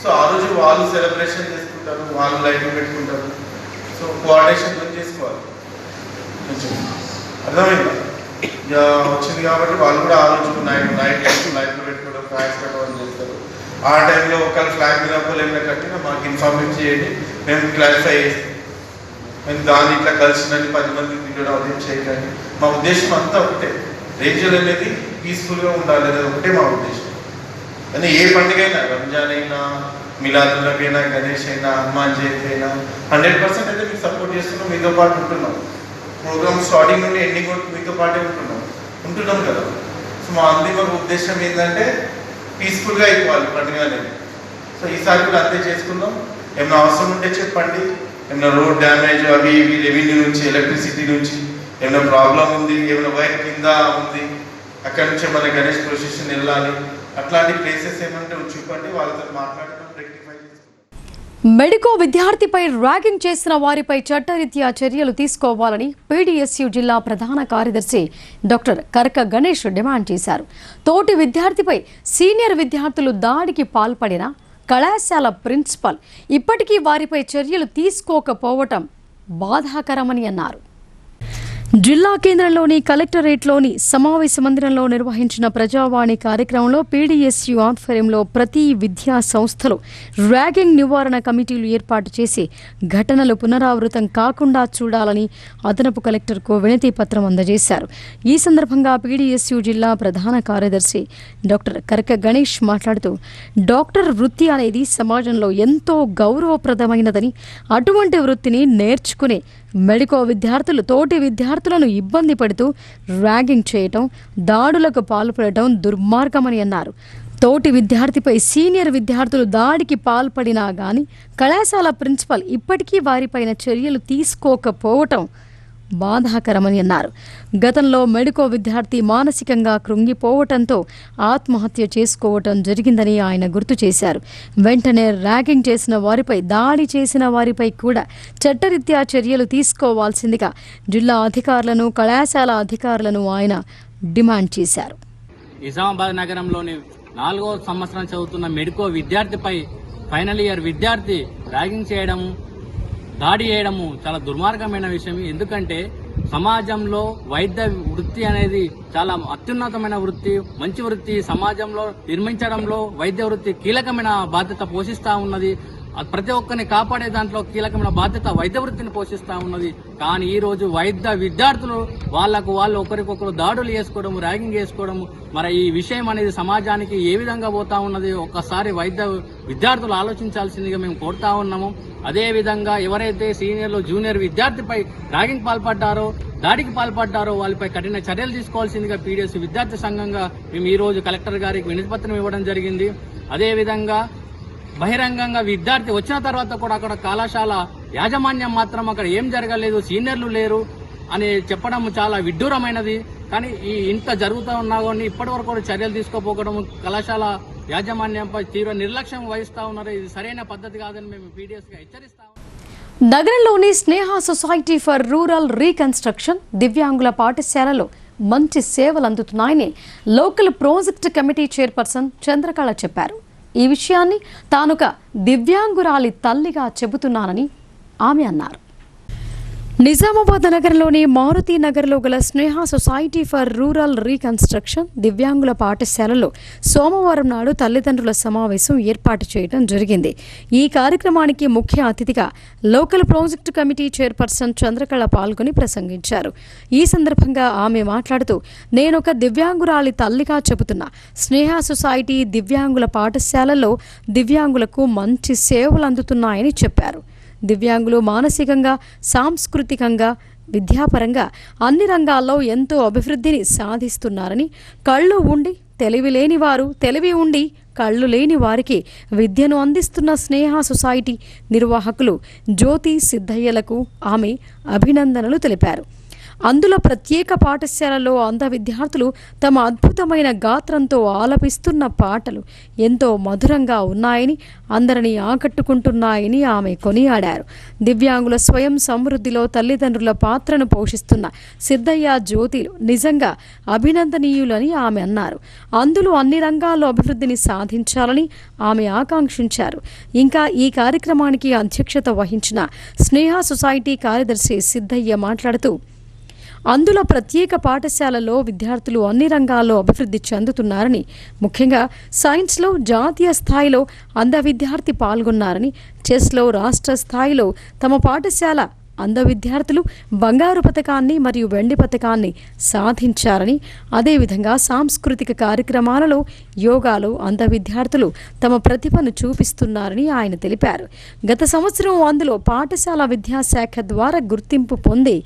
సో ఆ రోజు వాళ్ళు సెలబ్రేషన్ చేసుకుంటారు, వాళ్ళు లైట్లు పెట్టుకుంటారు. సో కోఆర్డినేషన్ చేసుకోవాలి. అర్థమైందా? వచ్చింది కాబట్టి వాళ్ళు కూడా ఆ రోజు నైట్ లైట్లు పెట్టుకోవడం, ఫ్లాగ్స్ కట్టడం చేస్తారు. ఆ టైంలో ఒకళ్ళు ఫ్లాగ్ మీద ఏమైనా కట్టినా మాకు ఇన్ఫర్మేషన్ చేయండి, మేము క్లారిఫై చేస్తాం. మేము దాన్ని ఇట్లా కలిసినట్టు 10 మంది తినడం అదేం చేయకండి. మా ఉద్దేశం అంతా ఒకటే, రేంజల్ అనేది పీస్ఫుల్గా ఉండాలి అనేది ఒకటే మా ఉద్దేశం. కానీ ఏ పండుగ అయినా, రంజాన్ అయినా, మిలాదున్నబీ అయినా, గణేష్ అయినా, హనుమాన్ జయంతి అయినా 100% అయితే మీకు సపోర్ట్ చేస్తున్నాం, మీతో పాటు ఉంటున్నాం. ప్రోగ్రామ్ స్టార్టింగ్ నుండి ఎండింగ్ వరకు మీతో పాటే ఉంటున్నాం కదా. సో మా అంతిమ ఉద్దేశం ఏంటంటే పీస్ఫుల్గా అయిపోవాలి పండుగ అనేది. సో ఈసారి కూడా అంతే చేసుకుందాం. ఏమైనా అవసరం ఉంటే చెప్పండి. ఏమైనా రోడ్ డ్యామేజ్ అవి ఇవి రెవెన్యూ నుంచి, ఎలక్ట్రిసిటీ నుంచి ఏమైనా ప్రాబ్లం ఉంది, ఏమైనా వైర్ కింద ఉంది, అక్కడి నుంచి మన గణేష్ ప్రొసెషన్ వెళ్ళాలి, అట్లాంటి ప్లేసెస్ ఏమంటే చూపండి, వాళ్ళతో మాట్లాడడం రెక్టిఫై చేసుకోండి. మెడికో విద్యార్థిపై ర్యాగింగ్ చేసిన వారిపై చట్టరీత్యా చర్యలు తీసుకోవాలని పీడీఎస్యూ జిల్లా ప్రధాన కార్యదర్శి డాక్టర్ కరక గణేష్ డిమాండ్ చేశారు. తోటి విద్యార్థిపై సీనియర్ విద్యార్థులు దాడికి పాల్పడిన కళాశాల ప్రిన్సిపల్ ఇప్పటికీ వారిపై చర్యలు తీసుకోకపోవటం బాధాకరమని అన్నారు. జిల్లా కేంద్రంలోని కలెక్టరేట్లోని సమావేశ మందిరంలో నిర్వహించిన ప్రజావాణి కార్యక్రమంలో పీడీఎస్యు ఆధ్వర్యంలో ప్రతి విద్యా సంస్థలో ర్యాగింగ్ నివారణ కమిటీలు ఏర్పాటు చేసి ఘటనలు పునరావృతం కాకుండా చూడాలని అదనపు కలెక్టర్కు వినతి పత్రం అందజేశారు. ఈ సందర్భంగా పీడీఎస్యు జిల్లా ప్రధాన కార్యదర్శి డాక్టర్ కరక గణేష్ మాట్లాడుతూ, డాక్టర్ వృత్తి అనేది సమాజంలో ఎంతో గౌరవప్రదమైనదని, అటువంటి వృత్తిని నేర్చుకునే మెడికో విద్యార్థులు తోటి విద్యార్థులను ఇబ్బంది పడుతూ ర్యాగింగ్ చేయటం, దాడులకు పాల్పడటం దుర్మార్గమని అన్నారు. తోటి విద్యార్థిపై సీనియర్ విద్యార్థులు దాడికి పాల్పడినా గాని కళాశాల ప్రిన్సిపల్ ఇప్పటికీ వారిపైన చర్యలు తీసుకోకపోవటం బాధాకరమని అన్నారు. గతంలో మెడికో విద్యార్థి మానసికంగా కృంగిపోవటంతో ఆత్మహత్య చేసుకోవటం జరిగిందని ఆయన గుర్తు చేశారు. వెంటనే ర్యాగింగ్ చేసిన వారిపై, దాడి చేసిన వారిపై కూడా చట్టరీత్యా చర్యలు తీసుకోవాల్సిందిగా జిల్లా అధికారులను, కళాశాల అధికారులను ఆయన డిమాండ్ చేశారు. నిజామాబాద్ నగరంలోని 4వ సంవత్సరం చదువుతున్న మెడికో విద్యార్థిపై ఫైనల్ ఇయర్ విద్యార్థి ర్యాగింగ్ చేయడము, దాడి చేయడము చాలా దుర్మార్గమైన విషయం. ఎందుకంటే సమాజంలో వైద్య వృత్తి అనేది చాలా అత్యున్నతమైన వృత్తి, మంచి వృత్తి. సమాజంలో నిర్మించడంలో వైద్య వృత్తి కీలకమైన బాధ్యత పోషిస్తూ ఉన్నది. ప్రతి ఒక్కరిని కాపాడే దాంట్లో కీలకమైన బాధ్యత వైద్య వృత్తిని పోషిస్తూ ఉన్నది. కానీ ఈ రోజు వైద్య విద్యార్థులు వాళ్ళు ఒకరికొకరు దాడులు చేసుకోవడము, ర్యాగింగ్ చేసుకోవడము, మరి ఈ విషయం అనేది సమాజానికి ఏ విధంగా పోతా ఉన్నది ఒక్కసారి వైద్య విద్యార్థులు ఆలోచించాల్సిందిగా మేము కోరుతా ఉన్నాము. అదేవిధంగా ఎవరైతే సీనియర్లు, జూనియర్ విద్యార్థిపై ర్యాగింగ్ పాల్పడ్డారో, దాడికి పాల్పడ్డారో వాళ్ళపై కఠిన చర్యలు తీసుకోవాల్సిందిగా పీడీఎస్ విద్యార్థి సంఘంగా మేము ఈ రోజు కలెక్టర్ గారికి వినతిపత్రం ఇవ్వడం జరిగింది. అదేవిధంగా బహిరంగంగా విద్యార్థి వచ్చిన తర్వాత కూడా అక్కడ కళాశాల యాజమాన్యం మాత్రం అక్కడ ఏం జరగలేదు, సీనియర్లు లేరు అని చెప్పడం చాలా విడ్డూరమైనది. కానీ ఇంత జరుగుతూ ఉన్నా కానీ ఇప్పటి వరకు కూడా చర్యలు తీసుకోపోవడం, కళాశాల యాజమాన్యంపై తీవ్ర నిర్లక్ష్యం వహిస్తూ ఉన్నారు. ఇది సరైన పద్ధతి కాదని మేము పీడీఎస్గా హెచ్చరిస్తాము. నగరంలోని Sneha society for rural reconstruction దివ్యాంగుల పాఠశాలలో మంచి సేవలు అందుతున్నాయని local project committee chairperson Chandrakala చెప్పారు. ఈ విషయాన్ని తానొక దివ్యాంగురాలి తల్లిగా చెబుతున్నానని ఆమె అన్నారు. నిజామాబాద్ నగరంలోని మారుతి నగర్లో గల స్నేహ సొసైటీ ఫర్ రూరల్ రీకన్స్ట్రక్షన్ దివ్యాంగుల పాఠశాలలో సోమవారం నాడు తల్లిదండ్రుల సమావేశం ఏర్పాటు చేయడం జరిగింది. ఈ కార్యక్రమానికి ముఖ్య అతిథిగా local project committee chairperson Chandrakala పాల్గొని ప్రసంగించారు. ఈ సందర్భంగా ఆమె మాట్లాడుతూ, నేనొక దివ్యాంగురాలి తల్లిగా చెబుతున్నా, స్నేహ సొసైటీ దివ్యాంగుల పాఠశాలలో దివ్యాంగులకు మంచి సేవలు అందుతున్నాయని చెప్పారు. దివ్యాంగులు మానసికంగా, సాంస్కృతికంగా, విద్యాపరంగా అన్ని రంగాల్లో ఎంతో అభివృద్ధిని సాధిస్తున్నారని, కళ్ళు ఉండి తెలివి లేని వారు, తెలివి ఉండి కళ్ళు లేని వారికి విద్యను అందిస్తున్న స్నేహ సొసైటీ నిర్వాహకులు జ్యోతి సిద్ధయ్యలకు ఆమె అభినందనలు తెలిపారు. అందులో ప్రత్యేక పాఠశాలలో అంధ విద్యార్థులు తమ అద్భుతమైన గాత్రంతో ఆలపిస్తున్న పాటలు ఎంతో మధురంగా ఉన్నాయని, అందరినీ ఆకట్టుకుంటున్నాయని ఆమె కొనియాడారు. దివ్యాంగుల స్వయం సమృద్ధిలో తల్లిదండ్రుల పాత్రను పోషిస్తున్న సిద్ధయ్య, జ్యోతిలు నిజంగా అభినందనీయులని ఆమె అన్నారు. అందులో అన్ని రంగాల్లో అభివృద్ధిని సాధించాలని ఆమె ఆకాంక్షించారు. ఇంకా ఈ కార్యక్రమానికి అధ్యక్షత వహించిన స్నేహ సొసైటీ కార్యదర్శి సిద్ధయ్య మాట్లాడుతూ, అందులో ప్రత్యేక పాఠశాలలో విద్యార్థులు అన్ని రంగాల్లో అభివృద్ధి చెందుతున్నారని, ముఖ్యంగా సైన్స్లో జాతీయ స్థాయిలో అంధ విద్యార్థి పాల్గొన్నారని, చెస్లో రాష్ట్ర స్థాయిలో తమ పాఠశాల అంధ విద్యార్థులు బంగారు పతకాన్ని మరియు వెండి పతకాన్ని సాధించారని, అదేవిధంగా సాంస్కృతిక కార్యక్రమాలలో యోగాలో అంధ విద్యార్థులు తమ ప్రతిభను చూపిస్తున్నారని ఆయన తెలిపారు. గత సంవత్సరం అందులో పాఠశాల విద్యాశాఖ ద్వారా గుర్తింపు పొంది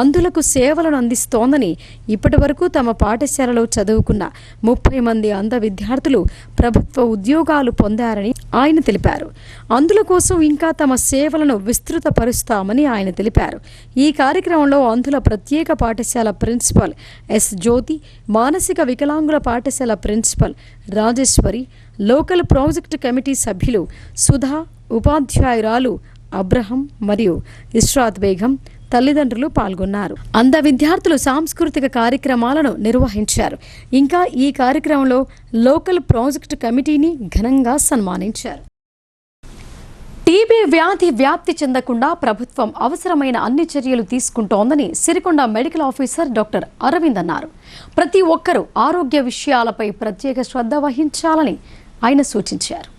అందులకు సేవలను అందిస్తోందని, ఇప్పటి వరకు తమ పాఠశాలలో చదువుకున్న 30 మంది అంధ విద్యార్థులు ప్రభుత్వ ఉద్యోగాలు పొందారని ఆయన తెలిపారు. అందుల కోసం ఇంకా తమ సేవలను విస్తృతపరుస్తామని ఆయన తెలిపారు. ఈ కార్యక్రమంలో అంధుల ప్రత్యేక పాఠశాల ప్రిన్సిపల్ ఎస్ జ్యోతి, మానసిక వికలాంగుల పాఠశాల principal Rajeshwari, local project committee సభ్యులు సుధా, ఉపాధ్యాయురాలు అబ్రహం మరియు ఇష్రాత్ బేగం తల్లిదండ్రులు పాల్గొన్నారు. అంధ విద్యార్థులు సాంస్కృతిక కార్యక్రమాలను నిర్వహించారు. ఇంకా ఈ కార్యక్రమంలో లోకల్ ప్రాజెక్టు కమిటీని ఘనంగా సన్మానించారు. టీబీ వ్యాధి వ్యాప్తి చెందకుండా ప్రభుత్వం అవసరమైన అన్ని చర్యలు తీసుకుంటోందని Sirikonda medical officer doctor Arvind అన్నారు. ప్రతి ఒక్కరూ ఆరోగ్య విషయాలపై ప్రత్యేక శ్రద్ధ వహించాలని ఆయన సూచించారు.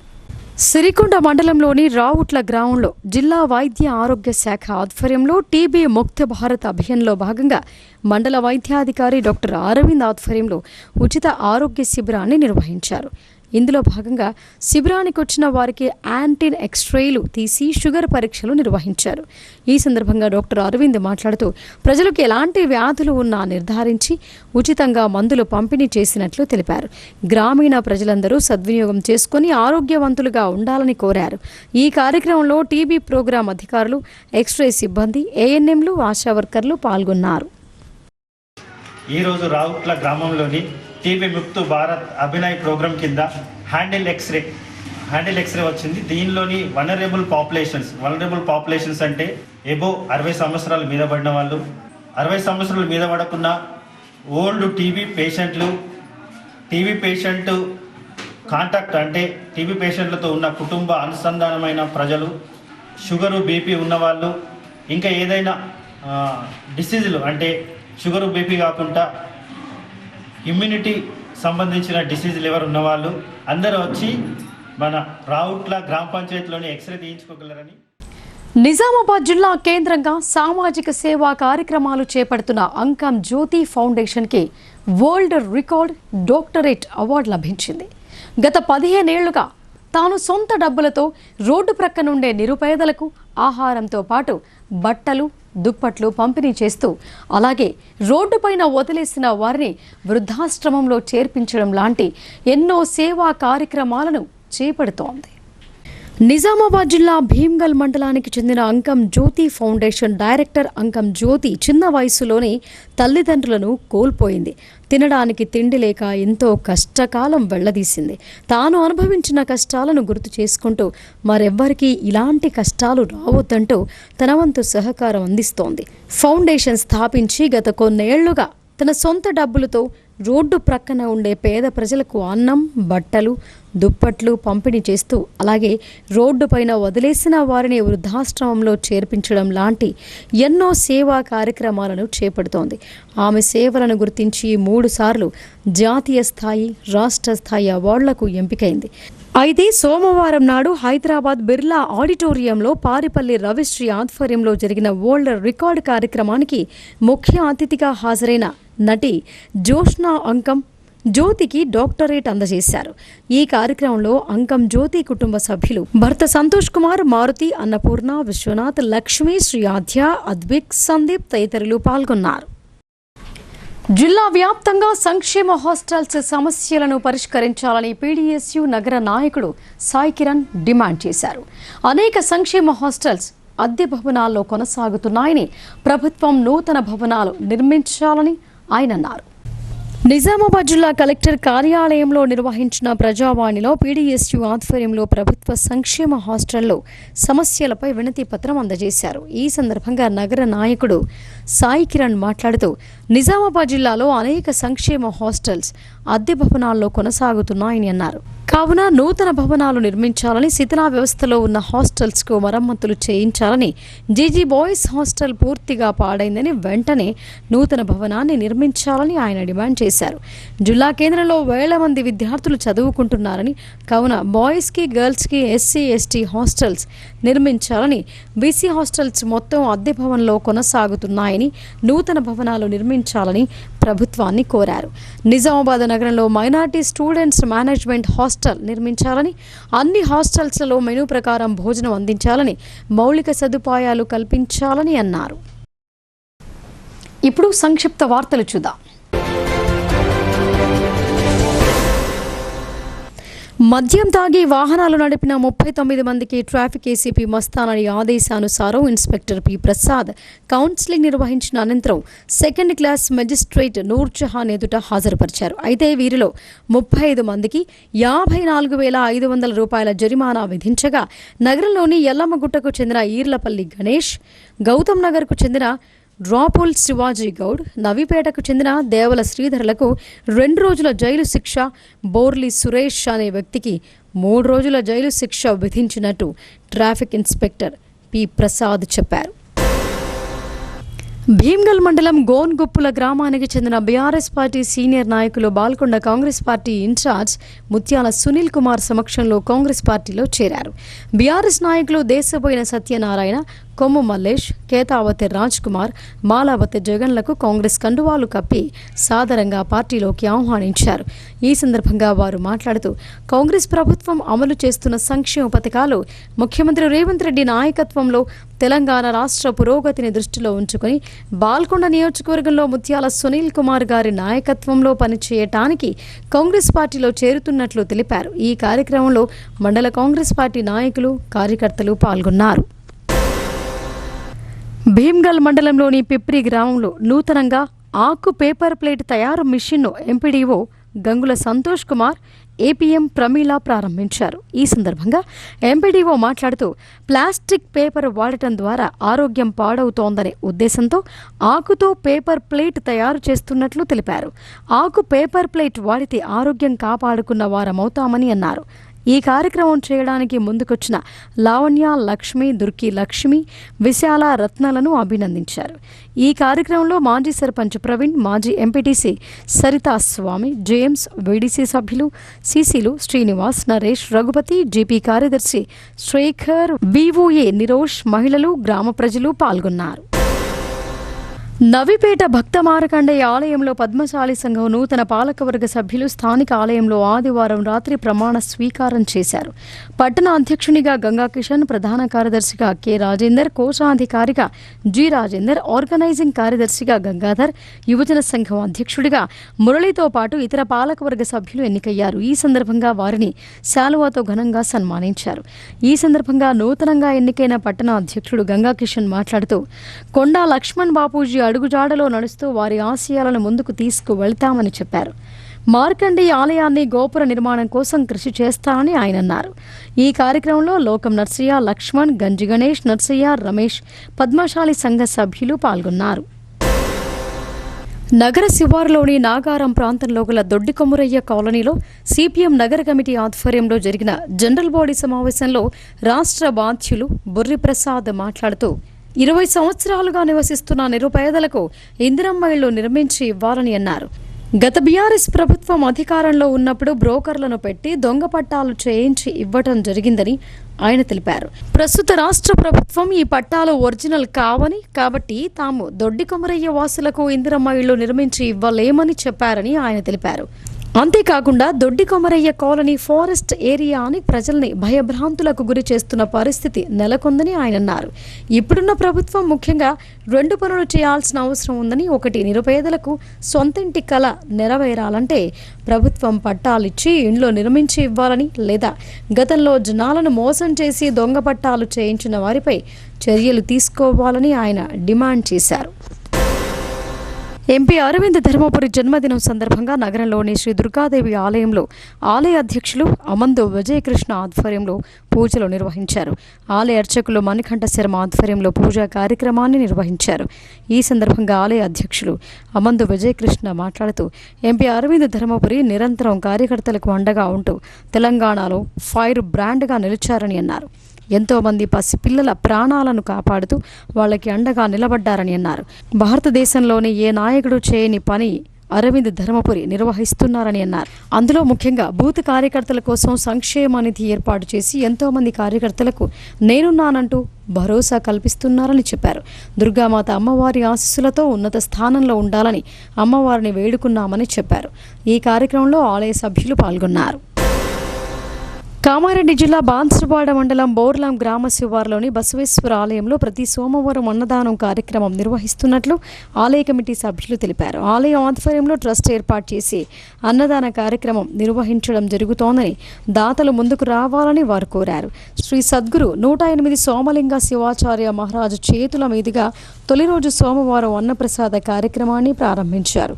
సిరికొండ మండలంలోని రావుట్ల గ్రామంలో జిల్లా వైద్య ఆరోగ్య శాఖ ఆధ్వర్యంలో టీబీ ముక్త భారత్ అభియాన్లో భాగంగా మండల వైద్యాధికారి డాక్టర్ అరవింద్ ఆధ్వర్యంలో ఉచిత ఆరోగ్య శిబిరాన్ని నిర్వహించారు. ఇందులో భాగంగా శిబిరానికి వచ్చిన వారికి యాంటీన్ ఎక్స్రేలు తీసి షుగర్ పరీక్షలు నిర్వహించారు. ఈ సందర్భంగా డాక్టర్ అరవింద్ మాట్లాడుతూ ప్రజలకు ఎలాంటి వ్యాధులు ఉన్నా నిర్ధారించి ఉచితంగా మందులు పంపిణీ చేసినట్లు తెలిపారు. గ్రామీణ ప్రజలందరూ సద్వినియోగం చేసుకుని ఆరోగ్యవంతులుగా ఉండాలని కోరారు. ఈ కార్యక్రమంలో టీబీ ప్రోగ్రాం అధికారులు, ఎక్స్రే సిబ్బంది, ఏఎన్ఎంలు, ఆశా వర్కర్లు పాల్గొన్నారు. ఈరోజు రావుట్ల గ్రామంలోని టీబీ ముక్తు భారత్ అభినయ్ ప్రోగ్రాం కింద హ్యాండిల్ ఎక్స్రే వచ్చింది. దీనిలోని వనరబుల్ పాపులేషన్స్ అంటే ఎబో 60 సంవత్సరాలు మీద పడిన వాళ్ళు, 60 సంవత్సరాలు మీద పడకున్న ఓల్డ్ టీబీ పేషెంట్ కాంటాక్ట్ అంటే టీబీ పేషెంట్లతో ఉన్న కుటుంబ అనుసంధానమైన ప్రజలు, షుగరు బీపీ ఉన్నవాళ్ళు, ఇంకా ఏదైనా డిసీజులు అంటే షుగరు బీపీ కాకుండా ఇమ్యూనిటీ సంబంధించిన డిసీజులు ఎవరు ఉన్నవాళ్ళు అందరూ వచ్చి మన రావుట్ల గ్రామ పంచాయతీలోని ఎక్స్రే తీయించుకోగలరని. నిజామాబాద్ జిల్లా కేంద్రంగా సామాజిక సేవా కార్యక్రమాలు చేపడుతున్న అంకం జ్యోతి ఫౌండేషన్కి వరల్డ్ రికార్డ్ డాక్టరేట్ అవార్డు లభించింది. గత 15 ఏళ్లుగా తాను సొంత డబ్బులతో రోడ్డు ప్రక్కనుండే నిరుపేదలకు ఆహారంతో పాటు బట్టలు, దుప్పట్లు పంపిణీ చేస్తూ అలాగే రోడ్డుపైన వదిలేసిన వారిని వృద్ధాశ్రమంలో చేర్పించడం లాంటి ఎన్నో సేవా కార్యక్రమాలను చేపడుతోంది. నిజామాబాద్ జిల్లా భీమ్గల్ మండలానికి చెందిన అంకం జ్యోతి ఫౌండేషన్ డైరెక్టర్ అంకం జ్యోతి చిన్న వయసులోనే తల్లిదండ్రులను కోల్పోయింది. తినడానికి తిండి లేక ఎంతో కష్టకాలం వెళ్లదీసింది. తాను అనుభవించిన కష్టాలను గుర్తు చేసుకుంటూ మరెవ్వరికీ ఇలాంటి కష్టాలు రావద్దంటూ తన వంతు సహకారం అందిస్తోంది. ఫౌండేషన్ స్థాపించి గత కొన్నేళ్లుగా తన సొంత డబ్బులతో రోడ్డు ప్రక్కన ఉండే పేద ప్రజలకు అన్నం, బట్టలు, దుప్పట్లు పంపిణీ చేస్తూ అలాగే రోడ్డు పైన వదిలేసిన వారిని వృద్ధాశ్రమంలో చేర్పించడం లాంటి ఎన్నో సేవా కార్యక్రమాలను చేపడుతోంది. ఆమె సేవలను గుర్తించి 3 సార్లు జాతీయ స్థాయి, రాష్ట్ర స్థాయి అవార్డులకు ఎంపికైంది. అయితే సోమవారం నాడు హైదరాబాద్ బిర్లా ఆడిటోరియంలో పారిపల్లి రవిశ్రీ ఆధ్వర్యంలో జరిగిన వరల్డ్ రికార్డ్ కార్యక్రమానికి ముఖ్య అతిథిగా హాజరైన నటి జోష్నా అంకం జ్యోతికి డాక్టరేట్ అందజేశారు. ఈ కార్యక్రమంలో అంకం జ్యోతి కుటుంబ సభ్యులు భర్త సంతోష్ కుమార్, మారుతి, అన్నపూర్ణ, విశ్వనాథ్, లక్ష్మి, శ్రీ ఆధ్య, అద్విక్, సందీప్ తదితరులు పాల్గొన్నారు. జిల్లా వ్యాప్తంగా సంక్షేమ హాస్టల్స్ సమస్యలను పరిష్కరించాలని పీడీఎస్యూ నగర నాయకుడు సాయి కిరణ్ డిమాండ్ చేశారు. అనేక సంక్షేమ హాస్టల్స్ అద్దె భవనాల్లో కొనసాగుతున్నాయని, ప్రభుత్వం నూతన భవనాలు నిర్మించాలని ఆయన అన్నారు. నిజామాబాద్ జిల్లా కలెక్టర్ కార్యాలయంలో నిర్వహించిన ప్రజావాణిలో పీడీఎస్యూ ఆధ్వర్యంలో ప్రభుత్వ సంక్షేమ హాస్టల్లో సమస్యలపై వినతి పత్రం అందజేశారు. ఈ సందర్భంగా నగర నాయకుడు సాయి కిరణ్ మాట్లాడుతూ నిజామాబాద్ జిల్లాలో అనేక సంక్షేమ హాస్టల్స్ అద్దె భవనాల్లో కొనసాగుతున్నాయని అన్నారు. కావున నూతన భవనాలు నిర్మించాలని, శిథిలా వ్యవస్థలో ఉన్న హాస్టల్స్కు మరమ్మతులు చేయించాలని, జీజీ బాయ్స్ హాస్టల్ పూర్తిగా పాడైందని వెంటనే నూతన భవనాన్ని నిర్మించాలని ఆయన డిమాండ్ చేశారు. జిల్లా కేంద్రంలో వేల మంది విద్యార్థులు చదువుకుంటున్నారని, కావున బాయ్స్కి, గర్ల్స్కి ఎస్సీ, ఎస్టీ హాస్టల్స్ నిర్మించాలని, బీసీ హాస్టల్స్ మొత్తం అద్దె భవనంలో కొనసాగుతున్నాయని, నూతన భవనాలు నిర్మించాలని ప్రభుత్వాన్ని కోరారు. నిజామాబాద్ నగరంలో మైనార్టీ స్టూడెంట్స్ మేనేజ్మెంట్ హాస్టల్ నిర్మించాలని, అన్ని హాస్టల్స్లలో మెనూ ప్రకారం భోజనం అందించాలని, మౌలిక సదుపాయాలు కల్పించాలని అన్నారు. ఇప్పుడు సంక్షిప్త వార్తలు చూద్దాం. మద్యం తాగి వాహనాలు నడిపిన 39 మందికి ట్రాఫిక్ ఏసీపీ మస్తానని ఆదేశానుసారం ఇన్స్పెక్టర్ పి ప్రసాద్ కౌన్సిలింగ్ నిర్వహించిన అనంతరం సెకండ్ క్లాస్ మెజిస్ట్రేట్ నూర్జహాన్ ఎదుట హాజరుపరిచారు. అయితే వీరిలో 35 మందికి 54,500 రూపాయల జరిమానా విధించగా నగరంలోని ఎల్లమ్మగుట్టకు చెందిన ఈర్లపల్లి గణేష్, గౌతమ్ నగర్కు చెందిన డ్రాపుల్ శివాజీ గౌడ్, నవీపేటకు చెందిన దేవల శ్రీధర్లకు 2 రోజుల జైలు శిక్ష, బోర్లి సురేష్ అనే వ్యక్తికి 3 రోజుల జైలు శిక్ష విధించినట్టు ట్రాఫిక్ ఇన్స్పెక్టర్ పి ప్రసాద్ చెప్పారు. భీమ్గల్ మండలం గోన్గుప్పుల గ్రామానికి చెందిన బీఆర్ఎస్ పార్టీ సీనియర్ నాయకులు బాల్కొండ కాంగ్రెస్ పార్టీ ఇన్ఛార్జ్ ముత్యాల సునీల్ కుమార్ సమక్షంలో కాంగ్రెస్ పార్టీలో చేరారు. బీఆర్ఎస్ నాయకులు దేశపోయిన సత్యనారాయణ, కొమ్ము మల్లేష్, కేతావతి రాజ్ కుమార్, మాలావతి జగన్లకు కాంగ్రెస్ కండువాలు కప్పి సాదరంగా పార్టీలోకి ఆహ్వానించారు. ఈ సందర్భంగా వారు మాట్లాడుతూ కాంగ్రెస్ ప్రభుత్వం అమలు చేస్తున్న సంక్షేమ పథకాలు, ముఖ్యమంత్రి రేవంత్ రెడ్డి నాయకత్వంలో తెలంగాణ రాష్ట్ర పురోగతిని దృష్టిలో ఉంచుకుని బాల్కొండ నియోజకవర్గంలో ముత్యాల సునీల్ కుమార్ గారి నాయకత్వంలో పనిచేయటానికి కాంగ్రెస్ పార్టీలో చేరుతున్నట్లు తెలిపారు. ఈ కార్యక్రమంలో మండల కాంగ్రెస్ పార్టీ నాయకులు, కార్యకర్తలు పాల్గొన్నారు. భీమ్గల్ మండలంలోని పిప్రి గ్రామంలో నూతనంగా ఆకు పేపర్ ప్లేట్ తయారు మిషన్ను ఎంపీడీఓ గంగుల సంతోష్ కుమార్, ఏపీఎం ప్రమీల ప్రారంభించారు. ఈ సందర్భంగా ఎంపీడీఓ మాట్లాడుతూ ప్లాస్టిక్ పేపర్ వాడటం ద్వారా ఆరోగ్యం పాడవుతోందనే ఉద్దేశంతో ఆకుతో పేపర్ ప్లేట్ తయారు చేస్తున్నట్లు తెలిపారు. ఆకు పేపర్ ప్లేట్ వాడితే ఆరోగ్యం కాపాడుకున్న వారమవుతామని అన్నారు. ఈ కార్యక్రమం చేయడానికి ముందుకొచ్చిన లావణ్య, లక్ష్మి, దుర్కి లక్ష్మి, విశాల, రత్నాలను అభినందించారు. ఈ కార్యక్రమంలో మాజీ సర్పంచ్ ప్రవీణ్, మాజీ ఎంపీటీసీ సరితా స్వామి, జేమ్స్, వీడీసీ సభ్యులు సీసీలు శ్రీనివాస్, నరేష్, రఘుపతి, జీపీ కార్యదర్శి శ్రేఖర్, వివోఏ నిరోష్, మహిళలు, గ్రామ ప్రజలు పాల్గొన్నారు. నవిపేట భక్త మార్కండేయ ఆలయంలో పద్మశాలి సంఘం నూతన పాలకవర్గ సభ్యులు స్థానిక ఆలయంలో ఆదివారం రాత్రి ప్రమాణ స్వీకారం చేశారు. పట్టణ అధ్యక్షునిగా గంగా కిషన్, ప్రధాన కార్యదర్శిగా కె రాజేందర్, కోశాధికారిగా జి రాజేందర్, ఆర్గనైజింగ్ కార్యదర్శిగా గంగాధర్, యువజన సంఘం అధ్యక్షుడిగా మురళితో పాటు ఇతర పాలకవర్గ సభ్యులు ఎన్నికయ్యారు. ఈ సందర్భంగా వారిని శాలువాతో ఘనంగా సన్మానించారు. ఈ సందర్భంగా నూతనంగా ఎన్నికైన పట్టణ అధ్యక్షుడు గంగా కిషన్ మాట్లాడుతూ కొండా లక్ష్మణ్ బాపూజీ అడుగుజాడలో నడుస్తూ వారి ఆశయాలను ముందుకు తీసుకువెళ్తామని చెప్పారు. మార్కండేయ ఆలయాన్ని గోపుర నిర్మాణం కోసం కృషి చేస్తానని ఆయన అన్నారు. ఈ కార్యక్రమంలో లోకం నర్సయ్య, లక్ష్మణ్, గంజి గణేష్, నర్సయ్య, రమేష్, పద్మశాలి సంఘ సభ్యులు పాల్గొన్నారు. నగర శివారులోని నాగారం ప్రాంతంలో గల దొడ్డికొమురయ్య కాలనీలో సిపిఎం నగర కమిటీ ఆధ్వర్యంలో జరిగిన జనరల్ బాడీ సమావేశంలో రాష్ట్ర బాధ్యులు బుర్రి ప్రసాద్ మాట్లాడుతూ 20 సంవత్సరాలుగా నివసిస్తున్న నిరుపేదలకు ఇందిరమ్మ ఇళ్లు నిర్మించి ఇవ్వాలని అన్నారు. గత బీఆర్ఎస్ ప్రభుత్వం అధికారంలో ఉన్నప్పుడు బ్రోకర్లను పెట్టి దొంగ పట్టాలు చేయించి ఇవ్వటం జరిగిందని ఆయన తెలిపారు. ప్రస్తుత రాష్ట్ర ప్రభుత్వం ఈ పట్టాలు ఒరిజినల్ కావని, కాబట్టి తాము దొడ్డికొమరయ్య వాసులకు ఇందిరమ్మ ఇళ్లు నిర్మించి ఇవ్వలేమని చెప్పారని ఆయన తెలిపారు. అంతేకాకుండా దొడ్డికొమరయ్య కాలనీ ఫారెస్ట్ ఏరియా అని ప్రజల్ని భయభ్రాంతులకు గురి చేస్తున్న పరిస్థితి నెలకొందని ఆయన అన్నారు. ఇప్పుడున్న ప్రభుత్వం ముఖ్యంగా 2 పనులు చేయాల్సిన అవసరం ఉందని, ఒకటి నిరుపేదలకు సొంతింటి కల నెరవేరాలంటే ప్రభుత్వం పట్టాలిచ్చి ఇండ్లు నిర్మించి ఇవ్వాలని, లేదా గతంలో జనాలను మోసం చేసి దొంగ పట్టాలు చేయించిన వారిపై చర్యలు తీసుకోవాలని ఆయన డిమాండ్ చేశారు. ఎంపీ అరవింద్ ధర్మపురి జన్మదినం సందర్భంగా నగరంలోని శ్రీ దుర్గాదేవి ఆలయంలో ఆలయ అధ్యక్షులు అమందు విజయకృష్ణ ఆధ్వర్యంలో పూజలు నిర్వహించారు. ఆలయ అర్చకులు మణికంఠ శర్మ ఆధ్వర్యంలో పూజా కార్యక్రమాన్ని నిర్వహించారు. ఈ సందర్భంగా ఆలయ అధ్యక్షులు అమందు విజయకృష్ణ మాట్లాడుతూ ఎంపీ అరవింద్ ధర్మపురి నిరంతరం కార్యకర్తలకు అండగా ఉంటూ తెలంగాణలో ఫైర్ బ్రాండ్గా నిలిచారని అన్నారు. ఎంతోమంది పసిపిల్లల ప్రాణాలను కాపాడుతూ వాళ్ళకి అండగా నిలబడ్డారని అన్నారు. భారతదేశంలోని ఏ నాయకుడు చేయని పని అరవింద్ ధర్మపురి నిర్వహిస్తున్నారని అన్నారు. అందులో ముఖ్యంగా బూత్ కార్యకర్తల కోసం సంక్షేమ నిధి ఏర్పాటు చేసి ఎంతోమంది కార్యకర్తలకు నేనున్నానంటూ భరోసా కల్పిస్తున్నారని చెప్పారు. దుర్గామాత అమ్మవారి ఆశీస్సులతో ఉన్నత స్థానంలో ఉండాలని అమ్మవారిని వేడుకున్నామని చెప్పారు. ఈ కార్యక్రమంలో ఆలయ సభ్యులు పాల్గొన్నారు. కామారెడ్డి జిల్లా బాన్సువాడ మండలం బోర్లాం గ్రామ శివారులోని బసవేశ్వర ఆలయంలో ప్రతి సోమవారం అన్నదానం కార్యక్రమం నిర్వహిస్తున్నట్లు ఆలయ కమిటీ సభ్యులు తెలిపారు. ఆలయం ఆధ్వర్యంలో ట్రస్ట్ ఏర్పాటు చేసి అన్నదాన కార్యక్రమం నిర్వహించడం జరుగుతోందని, దాతలు ముందుకు రావాలని వారు కోరారు. శ్రీ సద్గురు 108 సోమలింగ శివాచార్య మహారాజు చేతుల మీదుగా తొలి రోజు సోమవారం అన్నప్రసాద కార్యక్రమాన్ని ప్రారంభించారు.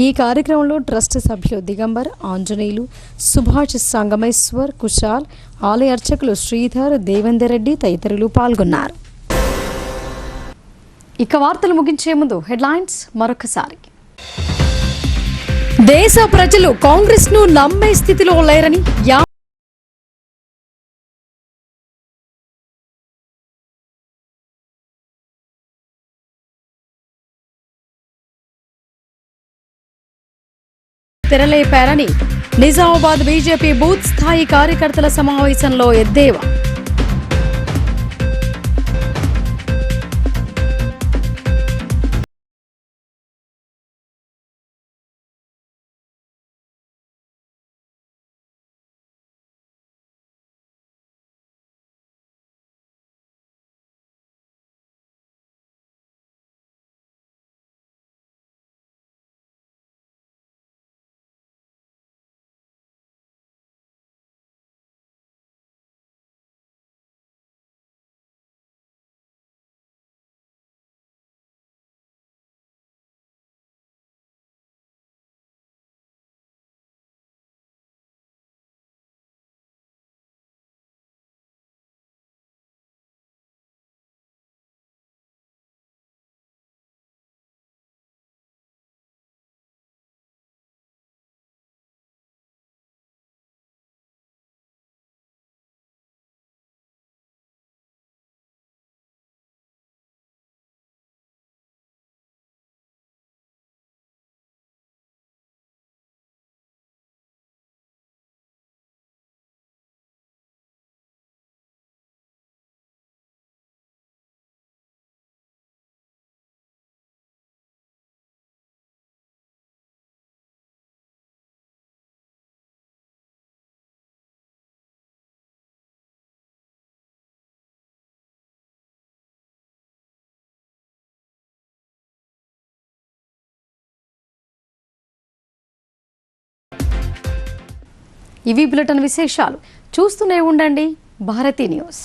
ఈ కార్యక్రమంలో ట్రస్ట్ సభ్యులు దిగంబర్, ఆంజనేయులు, సుభాష్ సంగమేశ్వర్, కుషాల్, ఆలయ అర్చకులు శ్రీధర్, దేవేందర్ రెడ్డి తదితరులు పాల్గొన్నారు. ఇక వార్తలు ముగించే ముందు హెడ్లైన్స్ మరొకసారి. దేశ ప్రజలు కాంగ్రెస్ ను నమ్మే స్థితిలో లేరని తెరలేపారని నిజామాబాద్ బీజేపీ బూత్ స్థాయి కార్యకర్తల సమావేశంలో ఎద్దేవా. ఇవి బులెటిన్ విశేషాలు. చూస్తూనే ఉండండి భారతీ న్యూస్.